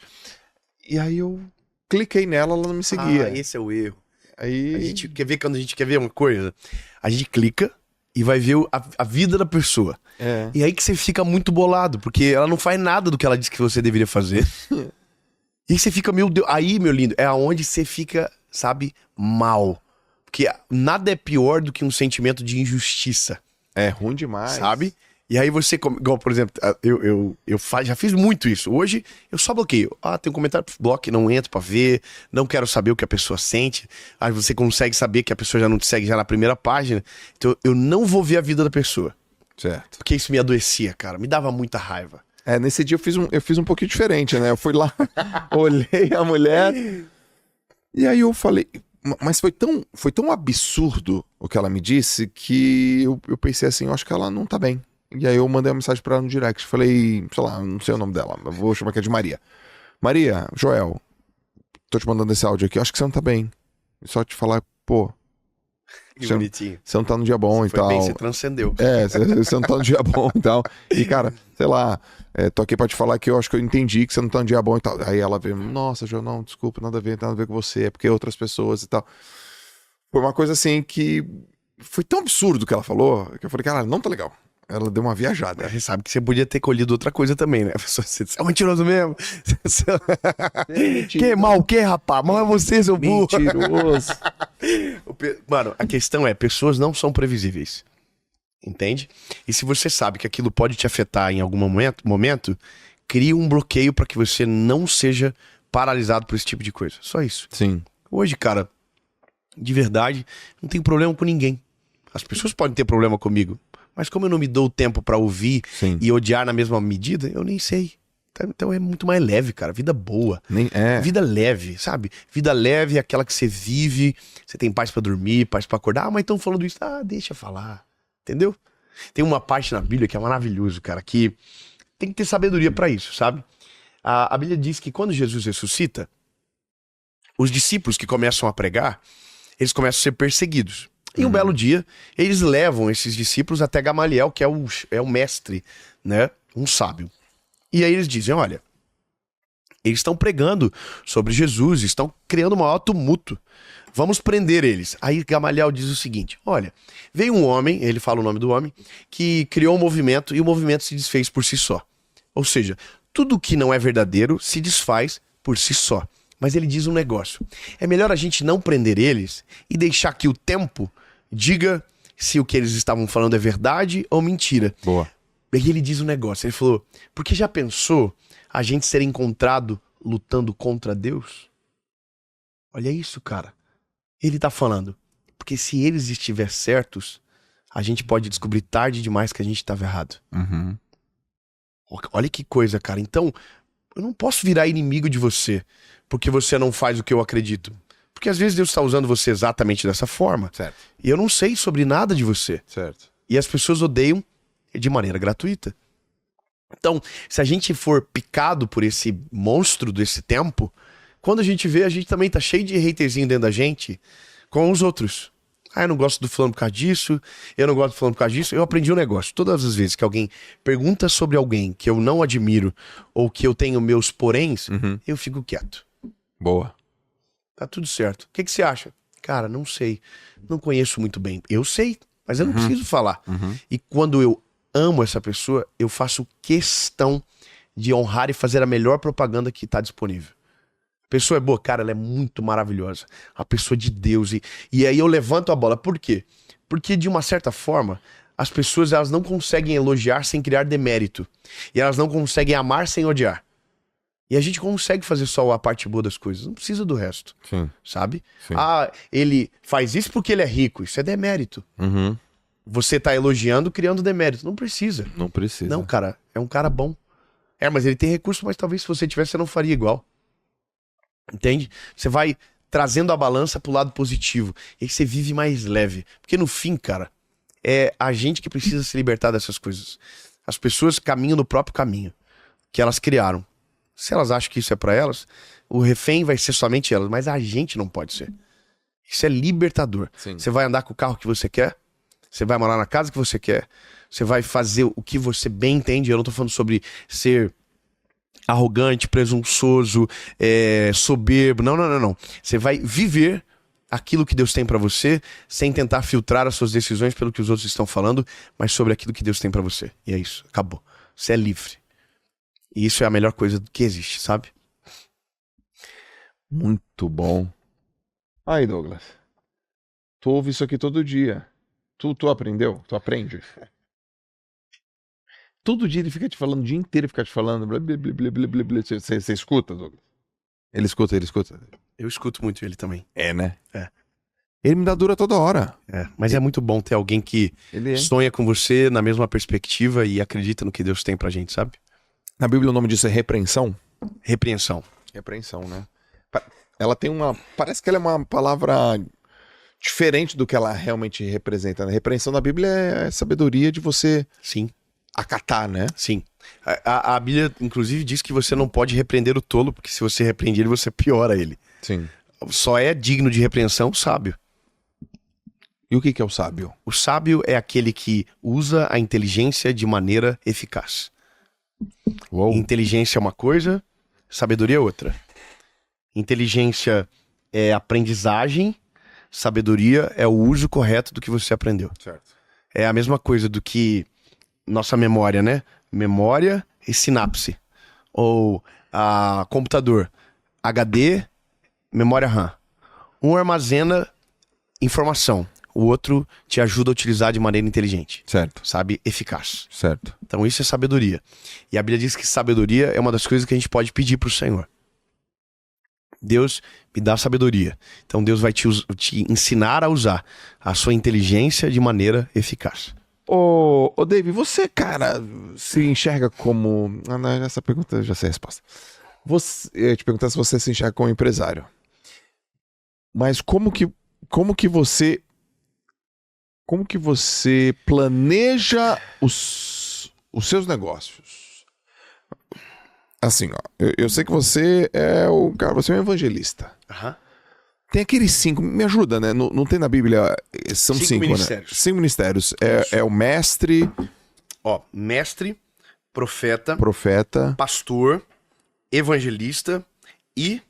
E aí eu cliquei nela, ela não me seguia. Esse é o erro. Aí... A gente quer ver, quando a gente quer ver uma coisa, a gente clica e vai ver a vida da pessoa. É. E aí que você fica muito bolado, porque ela não faz nada do que ela disse que você deveria fazer. E aí você fica, meu Deus, aí, meu lindo, é aonde você fica, sabe, mal. Porque nada é pior do que um sentimento de injustiça. É ruim demais. Sabe? E aí você, igual, por exemplo, eu já fiz muito isso. Hoje eu só bloqueio. Tem um comentário, bloque, não entro pra ver, não quero saber o que a pessoa sente. Aí você consegue saber que a pessoa já não te segue já na primeira página. Então eu não vou ver a vida da pessoa. Certo. Porque isso me adoecia, cara. Me dava muita raiva. Nesse dia eu fiz um pouquinho diferente, né? Eu fui lá, olhei a mulher, e aí eu falei... Mas foi tão absurdo o que ela me disse que eu pensei assim, eu acho que ela não tá bem. E aí eu mandei uma mensagem pra ela no direct, falei, sei lá, não sei o nome dela, mas vou chamar aqui de Maria. Maria, Joel, tô te mandando esse áudio aqui, eu acho que você não tá bem. Só te falar, Que bonitinho. Você não tá no dia bom e tal. Bem, você transcendeu. Você não tá no dia bom e tal. E cara, sei lá, tô aqui pra te falar que eu acho que eu entendi que você não tá no dia bom e tal. Aí ela veio, nossa, Joel, não, desculpa, nada a ver com você, é porque outras pessoas e tal. Foi uma coisa assim que foi tão absurdo que ela falou, que eu falei, cara, não tá legal. Ela deu uma viajada. Você sabe que você podia ter colhido outra coisa também, né? Você é mentiroso mesmo. Que mal o quê, rapaz? Mal é você, seu burro. Mentiroso. Mano, a questão é, pessoas não são previsíveis. Entende? E se você sabe que aquilo pode te afetar em algum momento, crie um bloqueio para que você não seja paralisado por esse tipo de coisa. Só isso. Sim. Hoje, cara, de verdade, não tenho problema com ninguém. As pessoas podem ter problema comigo, mas como eu não me dou o tempo pra ouvir Sim. e odiar na mesma medida, eu nem sei. Então é muito mais leve, cara. Vida boa. Vida leve, sabe? Vida leve é aquela que você vive, você tem paz pra dormir, paz pra acordar. Ah, mas estão falando isso. Ah, deixa falar. Entendeu? Tem uma parte na Bíblia que é maravilhoso, cara, que tem que ter sabedoria pra isso, sabe? A Bíblia diz que quando Jesus ressuscita, os discípulos que começam a pregar, eles começam a ser perseguidos. E um belo dia, eles levam esses discípulos até Gamaliel, que é o mestre, né? Um sábio. E aí eles dizem, olha, eles estão pregando sobre Jesus, estão criando o maior tumulto. Vamos prender eles. Aí Gamaliel diz o seguinte, olha, veio um homem, ele fala o nome do homem, que criou um movimento e o movimento se desfez por si só. Ou seja, tudo que não é verdadeiro se desfaz por si só. Mas ele diz um negócio. É melhor a gente não prender eles e deixar que o tempo diga se o que eles estavam falando é verdade ou mentira. Boa. E ele diz um negócio. Ele falou, porque já pensou a gente ser encontrado lutando contra Deus? Olha isso, cara. Ele tá falando. Porque se eles estiverem certos, a gente pode descobrir tarde demais que a gente estava errado. Uhum. Olha que coisa, cara. Então, eu não posso virar inimigo de você porque você não faz o que eu acredito. Porque às vezes Deus está usando você exatamente dessa forma. Certo. E eu não sei sobre nada de você. Certo. E as pessoas odeiam de maneira gratuita. Então, se a gente for picado por esse monstro desse tempo, quando a gente vê, a gente também tá cheio de haterzinho dentro da gente com os outros. Ah, eu não gosto do fulano por causa disso, eu não gosto do fulano por causa disso. Eu aprendi um negócio. Todas as vezes que alguém pergunta sobre alguém que eu não admiro ou que eu tenho meus poréns, eu fico quieto. Boa. Tá tudo certo. O que você acha? Cara, não sei. Não conheço muito bem. Eu sei, mas eu não preciso falar. E quando eu amo essa pessoa, eu faço questão de honrar e fazer a melhor propaganda que tá disponível. A pessoa é boa, cara, ela é muito maravilhosa. A pessoa de Deus. E aí eu levanto a bola. Por quê? Porque, de uma certa forma, as pessoas elas não conseguem elogiar sem criar demérito. E elas não conseguem amar sem odiar. E a gente consegue fazer só a parte boa das coisas. Não precisa do resto. Sim. Sabe? Sim. Ah, ele faz isso porque ele é rico. Isso é demérito. Você tá elogiando, criando demérito. Não precisa. Não precisa. Não, cara. É um cara bom. É, mas ele tem recurso, mas talvez se você tivesse, você não faria igual. Entende? Você vai trazendo a balança pro lado positivo. E aí você vive mais leve. Porque no fim, cara, é a gente que precisa se libertar dessas coisas. As pessoas caminham no próprio caminho que elas criaram. Se elas acham que isso é pra elas, o refém vai ser somente elas. Mas a gente não pode ser. Isso é libertador. Sim. Você vai andar com o carro que você quer. Você vai morar na casa que você quer. Você vai fazer o que você bem entende. Eu não tô falando sobre ser arrogante, presunçoso, soberbo. Não. Você vai viver aquilo que Deus tem pra você, sem tentar filtrar as suas decisões pelo que os outros estão falando, mas sobre aquilo que Deus tem pra você. E é isso. Acabou. Você é livre. E isso é a melhor coisa que existe, sabe? Muito bom. Aí, Douglas. Tu ouve isso aqui todo dia. Tu aprendeu? Tu aprende? Todo dia ele fica te falando, o dia inteiro ele fica te falando. Blá, blá, blá, blá, blá, blá. Você escuta, Douglas? Ele escuta. Eu escuto muito ele também. É, né? É. Ele me dá dura toda hora. Mas é muito bom ter alguém que sonha com você na mesma perspectiva e acredita no que Deus tem pra gente, sabe? Na Bíblia o nome disso é repreensão? Repreensão. Repreensão, né? Ela tem uma... Parece que ela é uma palavra diferente do que ela realmente representa. Né? Repreensão na Bíblia é sabedoria de você... Sim. Acatar, né? Sim. A Bíblia, inclusive, diz que você não pode repreender o tolo, porque se você repreende ele, você piora ele. Sim. Só é digno de repreensão o sábio. E o que é o sábio? O sábio é aquele que usa a inteligência de maneira eficaz. Uou. Inteligência é uma coisa, sabedoria é outra. Inteligência é aprendizagem, sabedoria é o uso correto do que você aprendeu. Certo. É a mesma coisa do que nossa memória, né? Memória e sinapse. Ou computador. HD, memória RAM. Um armazena informação, o outro te ajuda a utilizar de maneira inteligente. Certo, Sabe? Eficaz. certo. Então isso é sabedoria. E a Bíblia diz que sabedoria é uma das coisas que a gente pode pedir pro Senhor. Deus me dá sabedoria. Então Deus vai te ensinar a usar a sua inteligência de maneira eficaz. Ô Dave, você, cara, se enxerga como... Ah, não, essa pergunta eu já sei a resposta. Eu ia te perguntar se você se enxerga como empresário. Mas como que você planeja os seus negócios? Assim, ó, eu sei que você é você é um evangelista. Aham. Tem aqueles 5, me ajuda, né? Não tem na Bíblia, são 5, ministérios. né? 5 ministérios. É o mestre, Ó, mestre, profeta, profeta, pastor, evangelista e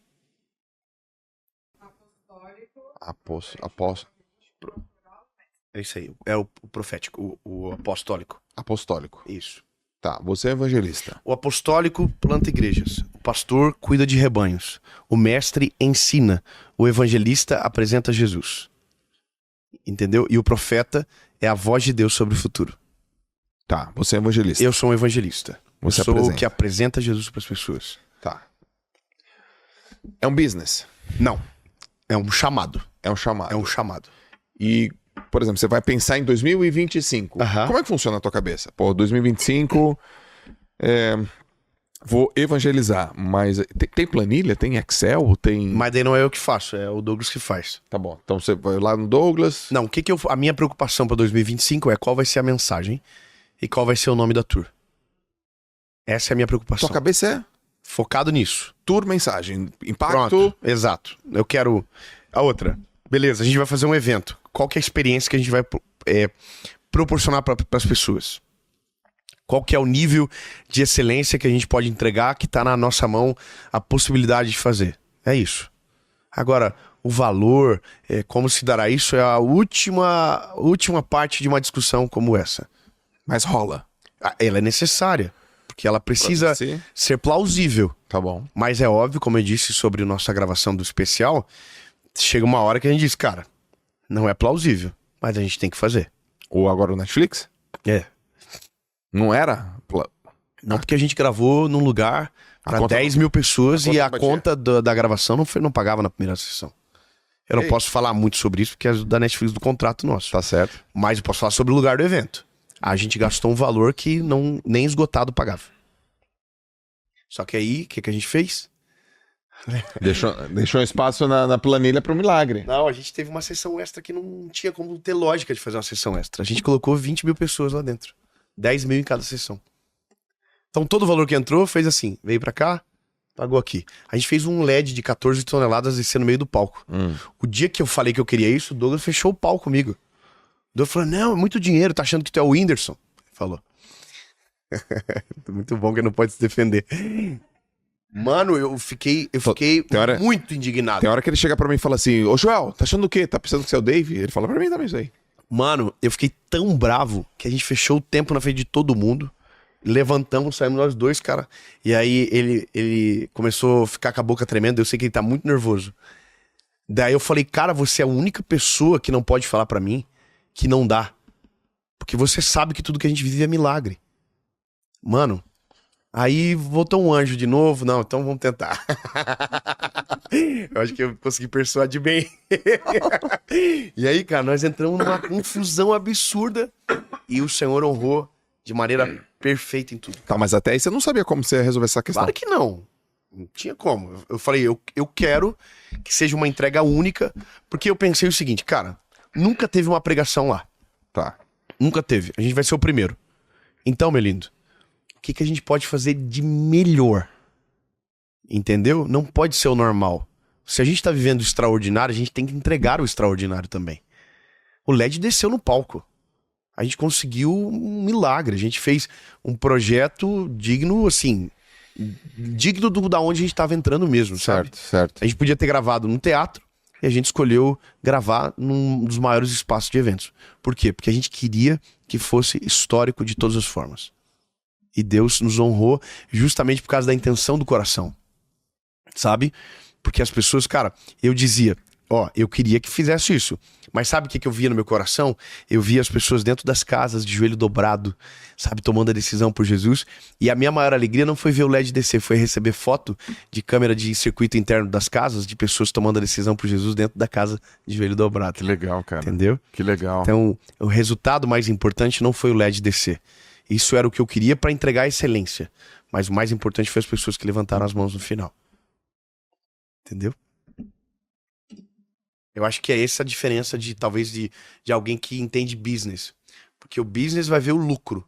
apóstolo, é isso aí, é o profético, o apostólico. apostólico. Isso. Tá, você é evangelista. O apostólico planta igrejas, o pastor cuida de rebanhos, o mestre ensina, o evangelista apresenta Jesus. Entendeu? E o profeta é a voz de Deus sobre o futuro. Tá, você é evangelista. Eu sou um evangelista. Você eu sou apresenta. o que apresenta Jesus para as pessoas. Tá. É um business. Não. É um chamado. É um chamado. É um chamado. E, por exemplo, você vai pensar em 2025. Aham. Como é que funciona na tua cabeça? Pô, 2025, vou evangelizar, mas tem planilha? Tem Excel? Tem... Mas daí não é eu que faço, é o Douglas que faz. Tá bom, então você vai lá no Douglas. Não, a minha preocupação para 2025 é qual vai ser a mensagem e qual vai ser o nome da tour. Essa é a minha preocupação. Tua cabeça é Focado nisso. tour, mensagem, impacto. Pronto, exato. Eu quero... A outra. Beleza, a gente vai fazer um evento. Qual que é a experiência que a gente vai proporcionar para as pessoas? Qual que é o nível de excelência que a gente pode entregar que está na nossa mão a possibilidade de fazer? É isso. Agora, o valor, como se dará isso, é a última parte de uma discussão como essa. Mas rola. Ela é necessária, porque ela precisa ser plausível. Tá bom. Mas é óbvio, como eu disse sobre a nossa gravação do especial, chega uma hora que a gente diz, cara, não é plausível, mas a gente tem que fazer. Ou agora o Netflix? É. Não era? Não, porque a gente gravou num lugar para conta- 10 mil pessoas a e a conta conta da gravação não pagava na primeira sessão. Eu não Ei. posso falar muito sobre isso porque é da Netflix do contrato nosso. Tá certo. Mas eu posso falar sobre o lugar do evento. A gente gastou um valor que nem esgotado pagava. Só que aí, o que a gente fez? Deixou um espaço na planilha para o milagre. Não, a gente teve uma sessão extra que não tinha como ter lógica de fazer uma sessão extra. A gente colocou 20 mil pessoas lá dentro. 10 mil em cada sessão. Então todo o valor que entrou fez assim, veio pra cá, pagou aqui. A gente fez um LED de 14 toneladas descendo no meio do palco. O dia que eu falei que eu queria isso, o Douglas fechou o palco comigo. O Douglas falou, não, é muito dinheiro, tá achando que tu é o Whindersson? Ele falou. Muito bom que não pode se defender. Mano, eu fiquei hora- muito indignado. Tem hora que ele chega pra mim e fala assim, ô Joel, tá achando o quê? Tá pensando que você é o Dave? Ele fala pra mim também isso aí. Mano, eu fiquei tão bravo que a gente fechou o tempo na frente de todo mundo. Levantamos, saímos nós dois, cara. E aí ele começou a ficar com a boca tremendo. Eu sei que ele tá muito nervoso. Daí eu falei, cara, você é a única pessoa que não pode falar pra mim que não dá. Porque você sabe que tudo que a gente vive é milagre. Mano, aí voltou um anjo de novo. Não, então vamos tentar. Eu acho que eu consegui persuadir bem. E aí, cara, nós entramos numa confusão absurda e o Senhor honrou de maneira perfeita em tudo. Tá, mas até aí você não sabia como você ia resolver essa questão. Claro que não. Não tinha como. Eu falei, eu quero que seja uma entrega única, porque eu pensei o seguinte, cara, nunca teve uma pregação lá. Tá. Nunca teve. A gente vai ser o primeiro. Então, meu lindo, o que a gente pode fazer de melhor? Entendeu? Não pode ser o normal. Se a gente tá vivendo o extraordinário, a gente tem que entregar o extraordinário também. O LED desceu no palco. A gente conseguiu um milagre. A gente fez um projeto digno, assim, digno da onde a gente tava entrando mesmo, sabe? Certo. A gente podia ter gravado no teatro e a gente escolheu gravar num dos maiores espaços de eventos. Por quê? Porque a gente queria que fosse histórico de todas as formas. E Deus nos honrou justamente por causa da intenção do coração. Sabe? Porque as pessoas, cara, eu dizia, eu queria que fizesse isso. Mas sabe o que eu via no meu coração? Eu via as pessoas dentro das casas, de joelho dobrado, sabe, tomando a decisão por Jesus. E a minha maior alegria não foi ver o LED descer, foi receber foto de câmera de circuito interno das casas, de pessoas tomando a decisão por Jesus dentro da casa de joelho dobrado. Que legal, cara. Entendeu? Que legal. Então, o resultado mais importante não foi o LED descer. Isso era o que eu queria para entregar a excelência. Mas o mais importante foi as pessoas que levantaram as mãos no final. Entendeu? Eu acho que é essa a diferença talvez de alguém que entende business. Porque o business vai ver o lucro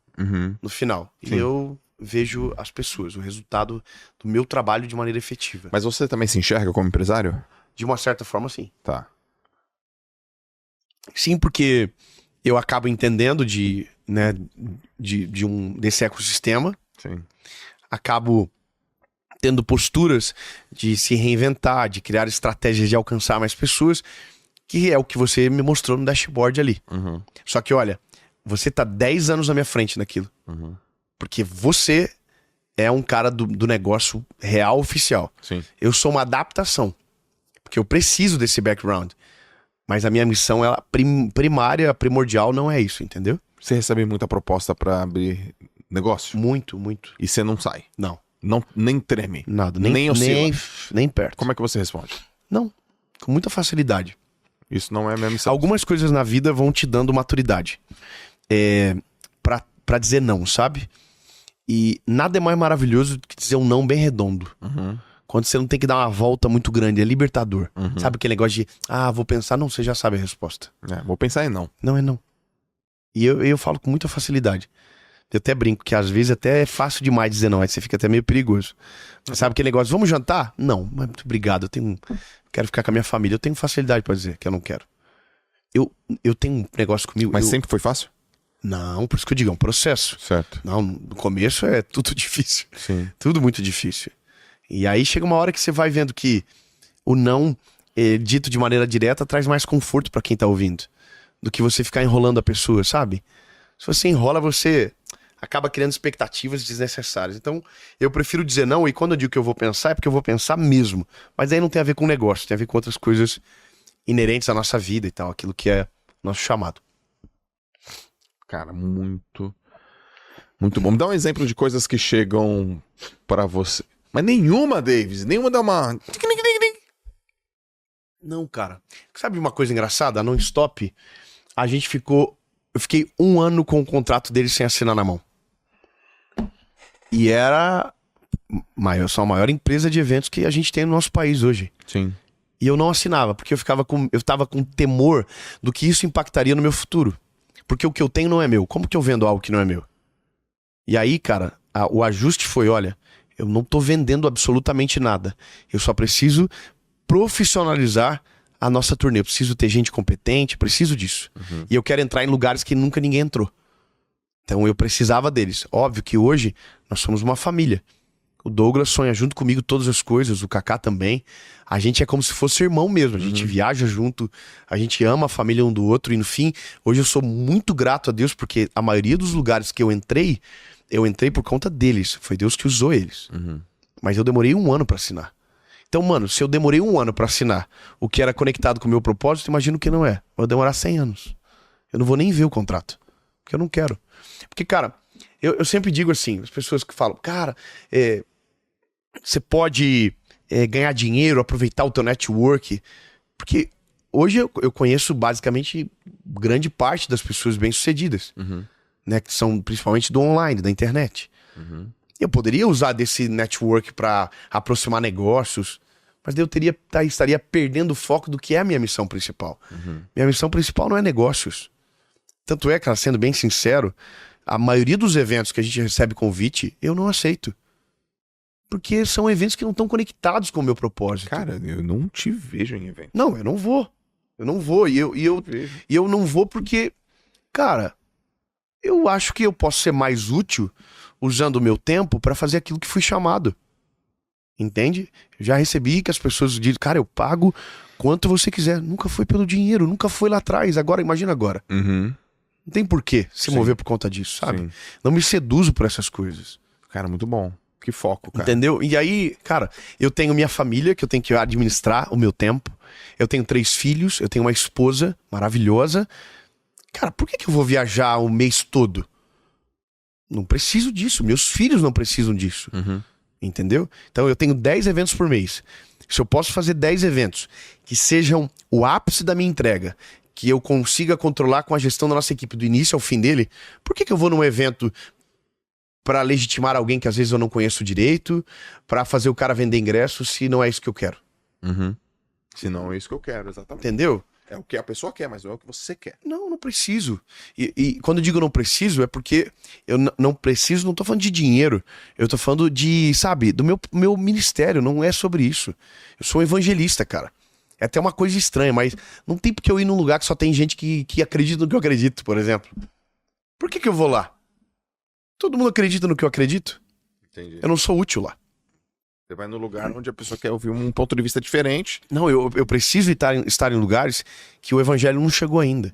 no final. Sim. E eu vejo as pessoas, o resultado do meu trabalho de maneira efetiva. Mas você também se enxerga como empresário? De uma certa forma, sim. Tá. Sim, porque eu acabo entendendo desse ecossistema. Sim. Acabo tendo posturas de se reinventar, de criar estratégias de alcançar mais pessoas, que é o que você me mostrou no dashboard ali. Só que, olha, você tá 10 anos na minha frente naquilo. Porque você é um cara do negócio real, oficial. Sim. Eu sou uma adaptação, porque eu preciso desse background. Mas a minha missão, ela primária, primordial, não é isso, entendeu? Você recebe muita proposta pra abrir negócio? Muito, muito. E você não sai? Não. Nem treme? Nada. Nem oscila? Nem perto. Como é que você responde? Não. Com muita facilidade. Isso não é a minha missão. Algumas coisas na vida vão te dando maturidade. Pra dizer não, sabe? E nada é mais maravilhoso do que dizer um não bem redondo. Quando você não tem que dar uma volta muito grande, é libertador. Sabe aquele negócio de, vou pensar, não, você já sabe a resposta. Vou pensar em não. Não é não. E eu falo com muita facilidade. Eu até brinco que às vezes até é fácil demais dizer não, aí você fica até meio perigoso. Sabe aquele negócio, vamos jantar? Não, mas muito obrigado, quero ficar com a minha família. Eu tenho facilidade pra dizer que eu não quero. Eu tenho um negócio comigo... Mas sempre foi fácil? Não, por isso que eu digo, é um processo. Certo. Não, no começo é tudo difícil. Sim. Tudo muito difícil. E aí chega uma hora que você vai vendo que o não, dito de maneira direta, traz mais conforto pra quem tá ouvindo. Do que você ficar enrolando a pessoa, sabe? Se você enrola, você acaba criando expectativas desnecessárias. Então, eu prefiro dizer não, e quando eu digo que eu vou pensar, é porque eu vou pensar mesmo. Mas aí não tem a ver com negócio, tem a ver com outras coisas inerentes à nossa vida e tal, aquilo que é nosso chamado. Cara, muito bom. Me dá um exemplo de coisas que chegam pra você. Mas nenhuma, Davis, nenhuma dá uma... Não, cara. Sabe uma coisa engraçada? A Non-Stop, eu fiquei 1 ano com o contrato deles sem assinar na mão. E era a maior empresa de eventos que a gente tem no nosso país hoje. Sim. E eu não assinava, porque eu tava com temor do que isso impactaria no meu futuro. Porque o que eu tenho não é meu. Como que eu vendo algo que não é meu? E aí, cara, o ajuste foi, olha, eu não tô vendendo absolutamente nada. Eu só preciso profissionalizar a nossa turnê. Eu preciso ter gente competente, preciso disso. E eu quero entrar em lugares que nunca ninguém entrou. Então eu precisava deles. Óbvio que hoje nós somos uma família. O Douglas sonha junto comigo todas as coisas, o Kaká também. A gente é como se fosse irmão mesmo. A gente viaja junto, a gente ama a família um do outro. E no fim, hoje eu sou muito grato a Deus, porque a maioria dos lugares que eu entrei por conta deles. Foi Deus que usou eles. Mas eu demorei 1 ano pra assinar. Então, mano, se eu demorei 1 ano pra assinar o que era conectado com o meu propósito, imagino que não é. Vou demorar 100 anos. Eu não vou nem ver o contrato. Porque eu não quero. Porque, cara, eu sempre digo assim, as pessoas que falam, cara, você pode ganhar dinheiro, aproveitar o teu network. Porque hoje eu conheço basicamente grande parte das pessoas bem-sucedidas. Né, que são principalmente do online, da internet. Eu poderia usar desse network para aproximar negócios, mas eu estaria perdendo o foco do que é a minha missão principal. Minha missão principal não é negócios. Tanto é, cara, sendo bem sincero, a maioria dos eventos que a gente recebe convite, eu não aceito. Porque são eventos que não estão conectados com o meu propósito. Cara, eu não te vejo em evento. Não, eu não vou. Eu não vou. E eu não vou porque, cara, eu acho que eu posso ser mais útil usando o meu tempo para fazer aquilo que fui chamado. Entende? Eu já recebi que as pessoas dizem, cara, eu pago quanto você quiser. Nunca foi pelo dinheiro, nunca foi lá atrás. Agora, imagina agora. Não tem porquê se mover por conta disso, sabe? Sim. Não me seduzo por essas coisas. Cara, muito bom. Que foco, cara. Entendeu? E aí, cara, eu tenho minha família, que eu tenho que administrar o meu tempo. eu tenho 3 filhos, eu tenho uma esposa maravilhosa. Cara, por que eu vou viajar o mês todo? Não preciso disso, meus filhos não precisam disso. Entendeu? Então eu tenho 10 eventos por mês. Se eu posso fazer 10 eventos que sejam o ápice da minha entrega, que eu consiga controlar com a gestão da nossa equipe do início ao fim dele, por que eu vou num evento para legitimar alguém que às vezes eu não conheço direito, para fazer o cara vender ingresso, se não é isso que eu quero? Se não é isso que eu quero, exatamente. Entendeu? É o que a pessoa quer, mas não é o que você quer. Não preciso. E quando eu digo não preciso, é porque eu não preciso, não tô falando de dinheiro. Eu tô falando de, sabe, do meu ministério. Não é sobre isso. Eu sou um evangelista, cara. É até uma coisa estranha, mas não tem porque eu ir num lugar que só tem gente que acredita no que eu acredito, por exemplo. Por que eu vou lá? Todo mundo acredita no que eu acredito. Entendi. Eu não sou útil lá. Você vai no lugar onde a pessoa quer ouvir um ponto de vista diferente. Não, eu preciso estar em lugares que o evangelho não chegou ainda.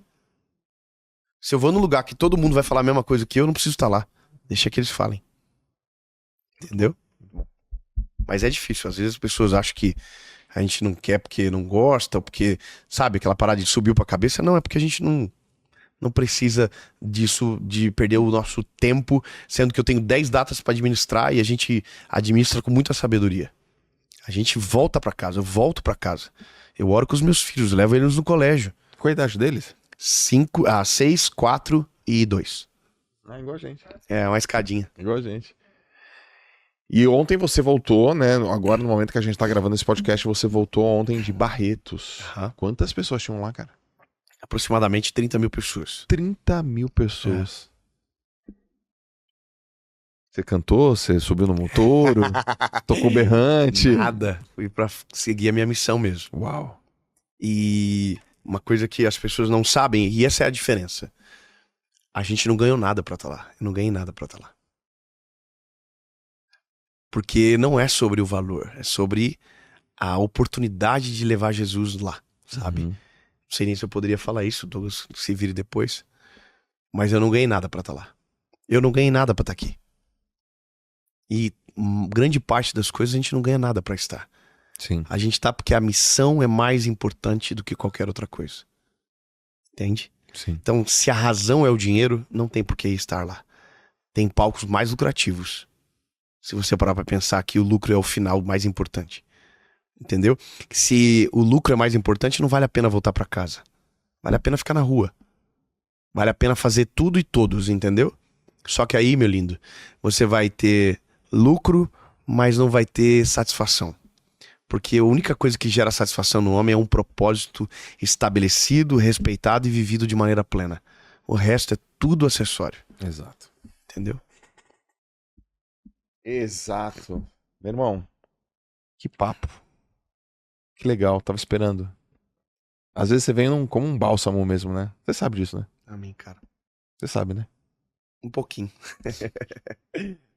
Se eu vou num lugar que todo mundo vai falar a mesma coisa que eu não preciso estar lá. Deixa que eles falem. Entendeu? Mas é difícil. Às vezes as pessoas acham que a gente não quer porque não gosta, ou porque, sabe, aquela parada de subiu pra cabeça. Não, é porque a gente não precisa disso, de perder o nosso tempo, sendo que eu tenho 10 datas pra administrar e a gente administra com muita sabedoria. A gente volta pra casa, eu volto pra casa. Eu oro com os meus filhos, levo eles no colégio. Qual a idade deles? 6, 4 e 2. Igual a gente. É, uma escadinha. Igual a gente. E ontem você voltou, né? Agora, no momento que a gente tá gravando esse podcast, você voltou ontem de Barretos. Quantas pessoas tinham lá, cara? Aproximadamente 30 mil pessoas. 30 mil pessoas. Você cantou? Você subiu no motor? Tocou berrante? Nada. Fui pra seguir a minha missão mesmo. Uau. E uma coisa que as pessoas não sabem, e essa é a diferença. A gente não ganhou nada pra estar lá. Eu não ganhei nada pra estar lá. Porque não é sobre o valor. É sobre a oportunidade de levar Jesus lá, sabe? Não sei nem se eu poderia falar isso, Douglas, se vire depois. Mas eu não ganhei nada pra estar lá. Eu não ganhei nada pra estar aqui. E grande parte das coisas a gente não ganha nada pra estar. Sim. A gente tá porque a missão é mais importante do que qualquer outra coisa. Entende? Sim. Então, se a razão é o dinheiro, não tem por que estar lá. Tem palcos mais lucrativos. Se você parar pra pensar que o lucro é o final mais importante. Entendeu? Se o lucro é mais importante, não vale a pena voltar pra casa. Vale a pena ficar na rua. Vale a pena fazer tudo e todos, entendeu? Só que aí, meu lindo, você vai ter lucro, mas não vai ter satisfação. Porque a única coisa que gera satisfação no homem é um propósito estabelecido, respeitado e vivido de maneira plena. O resto é tudo acessório. Exato. Entendeu? Exato. Meu irmão, que papo. Que legal, tava esperando. Às vezes você vem como um bálsamo mesmo, né? Você sabe disso, né? Amém, cara. Você sabe, né? Um pouquinho.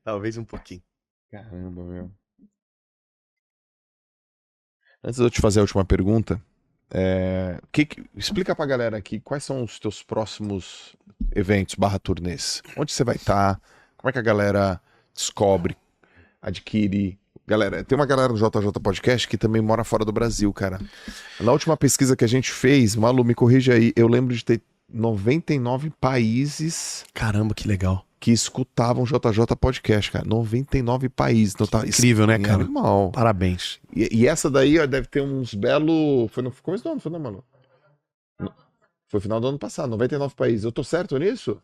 Talvez um pouquinho. Caramba, meu. Antes de eu te fazer a última pergunta, explica pra galera aqui quais são os teus próximos eventos /turnês. Onde você vai estar? Como é que a galera descobre, adquire? Galera, tem uma galera do JJ Podcast que também mora fora do Brasil, cara. Na última pesquisa que a gente fez, Malu, me corrija aí, eu lembro de ter 99 países. Caramba, que legal. Que escutavam JJ Podcast, cara. 99 países. Então, tá incrível, né, cara? Animal. Parabéns. E essa daí, ó, deve ter uns belos... Foi no começo do ano, foi, não, Malu? Foi final do ano passado, 99 países. Eu tô certo nisso?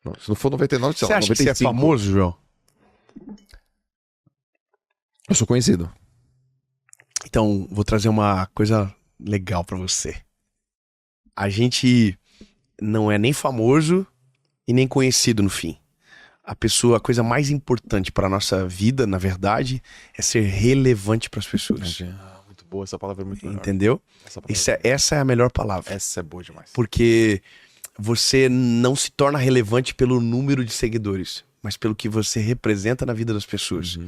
Não, se não for 99, sei lá, 95. Você acha que você é famoso, João? Eu sou conhecido. Então, vou trazer uma coisa legal pra você. A gente não é nem famoso e nem conhecido no fim. A coisa mais importante pra nossa vida, na verdade, é ser relevante pras pessoas. Muito boa, essa palavra é muito melhor. Entendeu? Essa é a melhor palavra. Essa é boa demais. Porque você não se torna relevante pelo número de seguidores, mas pelo que você representa na vida das pessoas.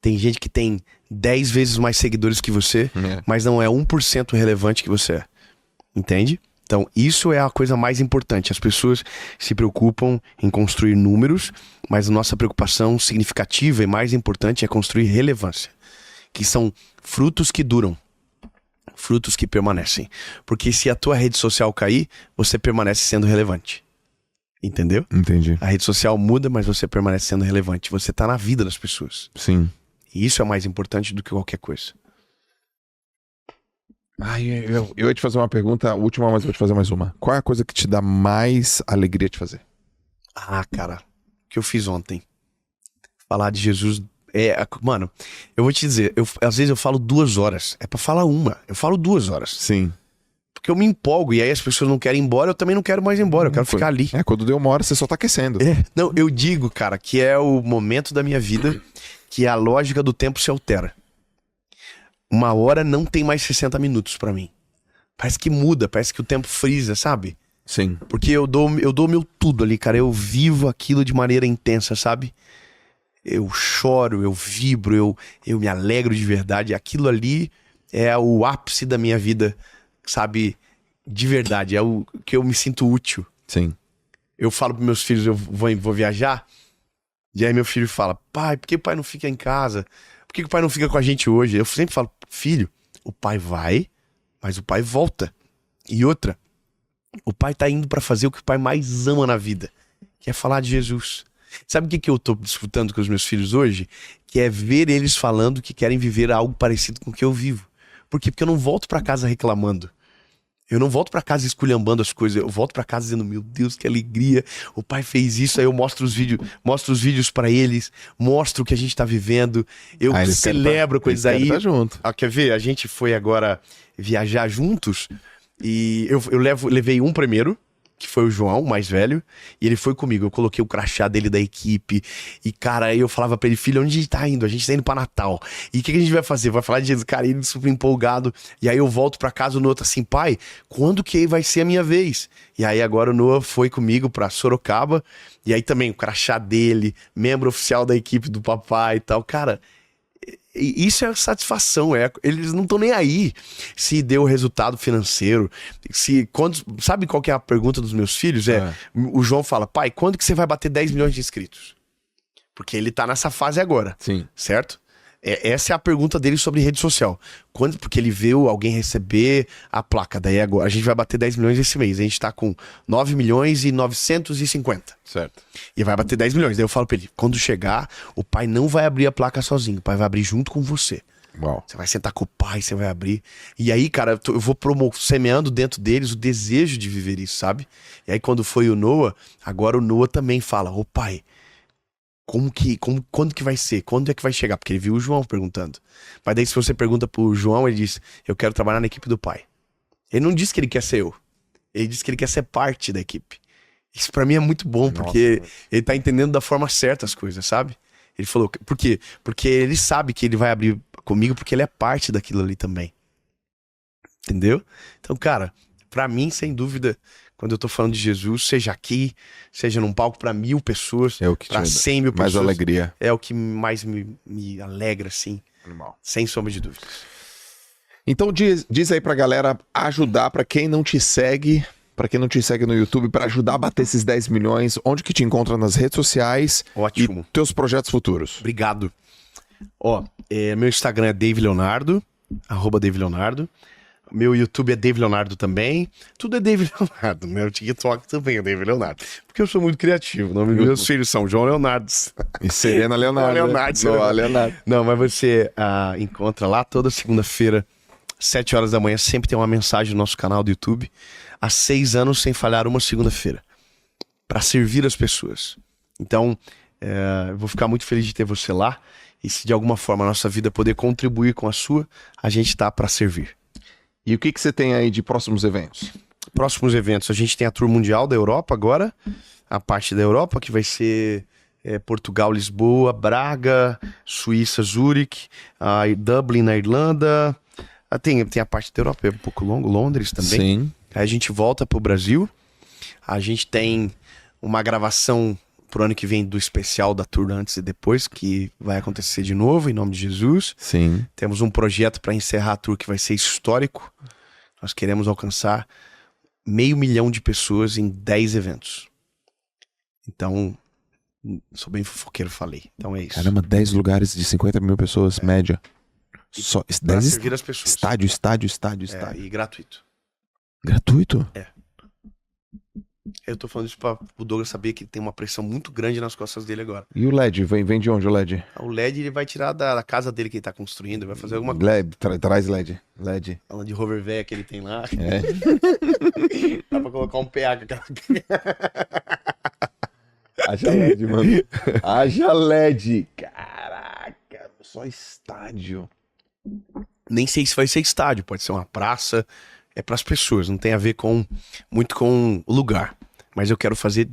Tem gente que tem 10 vezes mais seguidores que você, mas não é 1% relevante que você é. Entende? Então, isso é a coisa mais importante. As pessoas se preocupam em construir números, mas a nossa preocupação significativa e mais importante é construir relevância, que são frutos que duram. Frutos que permanecem. Porque se a tua rede social cair, você permanece sendo relevante. Entendeu? Entendi. A rede social muda, mas você permanece sendo relevante. Você tá na vida das pessoas. Sim. E isso é mais importante do que qualquer coisa. Eu ia te fazer uma pergunta, a última, mas eu vou te fazer mais uma. Qual é a coisa que te dá mais alegria de fazer? Cara, o que eu fiz ontem? Falar de Jesus. Mano, eu vou te dizer, às vezes eu falo 2 horas. É pra falar uma. Eu falo 2 horas. Sim. Porque eu me empolgo e aí as pessoas não querem ir embora, eu também não quero mais ir embora, eu quero ficar ali. Quando deu 1 hora, você só tá aquecendo. Não, eu digo, cara, que é o momento da minha vida que a lógica do tempo se altera. 1 hora não tem mais 60 minutos pra mim. Parece que muda, parece que o tempo frisa, sabe? Sim. Porque eu dou meu tudo ali, cara. Eu vivo aquilo de maneira intensa, sabe? Eu choro, eu vibro, eu me alegro de verdade. Aquilo ali é o ápice da minha vida, sabe? De verdade, é o que eu me sinto útil. Sim. Eu falo pros meus filhos, eu vou viajar. E aí meu filho fala, pai, por que o pai não fica em casa? Por que o pai não fica com a gente hoje? Eu sempre falo, filho, o pai vai, mas o pai volta. E outra, o pai tá indo pra fazer o que o pai mais ama na vida, que é falar de Jesus. Sabe o que eu tô disputando com os meus filhos hoje? Que é ver eles falando que querem viver algo parecido com o que eu vivo. Por quê? Porque eu não volto pra casa reclamando. Eu não volto pra casa esculhambando as coisas. Eu volto pra casa dizendo, meu Deus, que alegria. O pai fez isso. Aí eu mostro os vídeos pra eles. Mostro o que a gente tá vivendo. Eu celebro coisas aí. Tá junto. Quer ver? A gente foi agora viajar juntos. E eu levei um primeiro, que foi o João, o mais velho, e ele foi comigo. Eu coloquei o crachá dele da equipe. E, cara, aí eu falava pra ele, filho, onde a gente tá indo? A gente tá indo pra Natal. E o que a gente vai fazer? Vai falar de Jesus. Cara, ele super empolgado. E aí eu volto pra casa, o Noah tá assim, pai, quando que vai ser a minha vez? E aí agora o Noah foi comigo pra Sorocaba. E aí também o crachá dele, membro oficial da equipe do papai e tal. Cara, isso é satisfação, eles não estão nem aí se deu resultado financeiro, sabe qual que é a pergunta dos meus filhos? O João fala, pai, quando que você vai bater 10 milhões de inscritos? Porque ele tá nessa fase agora, sim, certo? Essa é a pergunta dele sobre rede social. Porque ele viu alguém receber a placa. Daí agora a gente vai bater 10 milhões esse mês. A gente tá com 9 milhões e 950. Certo. E vai bater 10 milhões. Daí eu falo pra ele, quando chegar, o pai não vai abrir a placa sozinho. O pai vai abrir junto com você. Uau. Você vai sentar com o pai, você vai abrir. E aí, cara, eu vou semeando dentro deles o desejo de viver isso, sabe? E aí quando foi o Noah, agora o Noah também fala, ô pai, quando que vai ser? Quando é que vai chegar? Porque ele viu o João perguntando. Mas daí se você pergunta pro João, ele diz, eu quero trabalhar na equipe do pai. Ele não disse que ele quer ser eu. Ele disse que ele quer ser parte da equipe. Isso pra mim é muito bom, porque ele tá entendendo da forma certa as coisas, sabe? Ele falou, por quê? Porque ele sabe que ele vai abrir comigo porque ele é parte daquilo ali também. Entendeu? Então, cara, pra mim, sem dúvida, quando eu tô falando de Jesus, seja aqui, seja num palco pra 1.000 pessoas, é o que pra 100 mil pessoas. Mais alegria. É o que mais me alegra, assim. Animal. Sem sombra de dúvidas. Então diz aí pra galera ajudar, pra quem não te segue, no YouTube, pra ajudar a bater esses 10 milhões, onde que te encontra nas redes sociais? Ótimo. E teus projetos futuros. Obrigado. Meu Instagram é Dave Leonardo, @DaveLeonardo. Meu YouTube é Dave Leonardo também. Tudo é Dave Leonardo. Meu TikTok também é Dave Leonardo. Porque eu sou muito criativo. O nome dos meus filhos são João Leonardo. E Serena Leonardo. Leonardo. Não, mas você encontra lá toda segunda-feira, 7 horas da manhã. Sempre tem uma mensagem no nosso canal do YouTube. Há 6 anos sem falhar uma segunda-feira. Para servir as pessoas. Então, eu vou ficar muito feliz de ter você lá. E se de alguma forma a nossa vida poder contribuir com a sua, a gente tá para servir. E o que você tem aí de próximos eventos? Próximos eventos, a gente tem a Tour Mundial da Europa agora, a parte da Europa, que vai ser Portugal, Lisboa, Braga, Suíça, Zurique, Dublin na Irlanda. Tem a parte da Europa, é um pouco longo, Londres também. Sim. Aí a gente volta pro Brasil, a gente tem uma gravação pro ano que vem do especial da Tour antes e depois, que vai acontecer de novo, em nome de Jesus. Sim. Temos um projeto para encerrar a Tour que vai ser histórico. Nós queremos alcançar 500 mil de pessoas em 10 eventos. Então, sou bem fofoqueiro, falei. Então é isso. Caramba, 10 lugares de 50 mil pessoas, média. Só Pra 10 servir as pessoas. estádio. E gratuito. Gratuito? Eu tô falando isso pra o Douglas saber que tem uma pressão muito grande nas costas dele agora. E o LED? Vem de onde o LED? O LED ele vai tirar da casa dele que ele tá construindo, vai fazer alguma coisa. LED, traz LED. LED. Falando de rover véia que ele tem lá. É. Dá pra colocar um PA com aquela. Haja LED, mano. Haja LED. Caraca, só estádio. Nem sei se vai ser estádio, pode ser uma praça. É pras pessoas, não tem a ver muito com o lugar. Mas eu quero fazer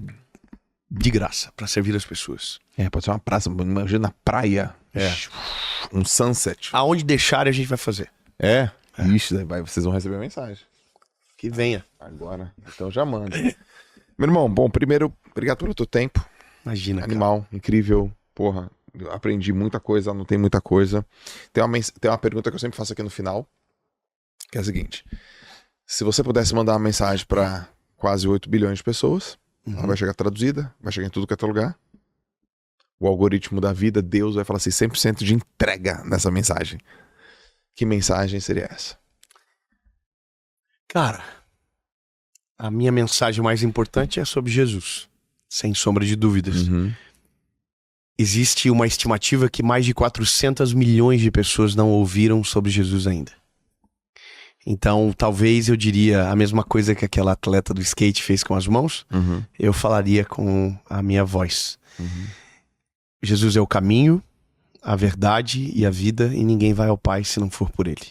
de graça, pra servir as pessoas. Pode ser uma praça, imagina na praia. Um sunset. Aonde deixar a gente vai fazer. Ixi, vocês vão receber mensagem. Que venha. Agora, então já manda. Meu irmão, bom, primeiro, obrigado pelo teu tempo. Imagina, Animal, incrível. Porra, eu aprendi muita coisa, anotei muita coisa. Tem uma pergunta que eu sempre faço aqui no final, que é a seguinte. Se você pudesse mandar uma mensagem para quase 8 bilhões de pessoas, ela vai chegar traduzida, vai chegar em tudo que é lugar. O algoritmo da vida, Deus vai falar assim, 100% de entrega nessa mensagem. Que mensagem seria essa? Cara, a minha mensagem mais importante é sobre Jesus, sem sombra de dúvidas. Existe uma estimativa que mais de 400 milhões de pessoas não ouviram sobre Jesus ainda. Então, talvez eu diria a mesma coisa que aquela atleta do skate fez com as mãos, eu falaria com a minha voz. Jesus é o caminho, a verdade e a vida, e ninguém vai ao Pai se não for por Ele.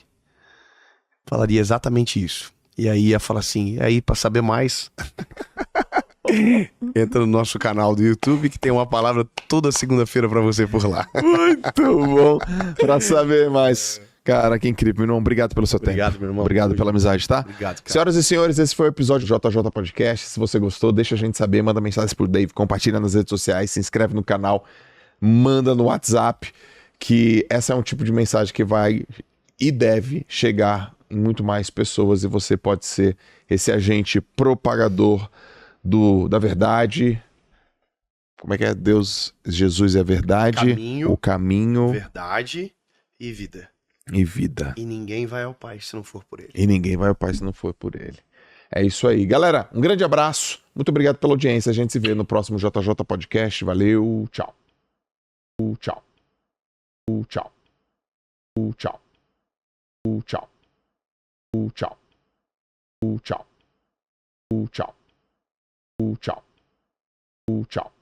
Falaria exatamente isso. E aí ia falar assim, e aí pra saber mais, entra no nosso canal do YouTube que tem uma palavra toda segunda-feira pra você por lá. Muito bom. Pra saber mais. Cara, que incrível, meu irmão. Obrigado pelo seu tempo. Obrigado, meu irmão. Obrigado pela amizade, tá? Obrigado, cara. Senhoras e senhores, esse foi o episódio do JJ Podcast. Se você gostou, deixa a gente saber, manda mensagem pro Dave, compartilha nas redes sociais, se inscreve no canal, manda no WhatsApp, que essa é um tipo de mensagem que vai e deve chegar em muito mais pessoas e você pode ser esse agente propagador da verdade. Como é que é? Deus, Jesus é a verdade, o caminho, verdade e vida. E vida. E ninguém vai ao Pai se não for por Ele. E ninguém vai ao Pai se não for por Ele. É isso aí. Galera, um grande abraço. Muito obrigado pela audiência. A gente se vê no próximo JJ Podcast. Valeu. Tchau. Tchau. Tchau. Tchau. Tchau. Tchau. Tchau. Tchau. Tchau. Tchau.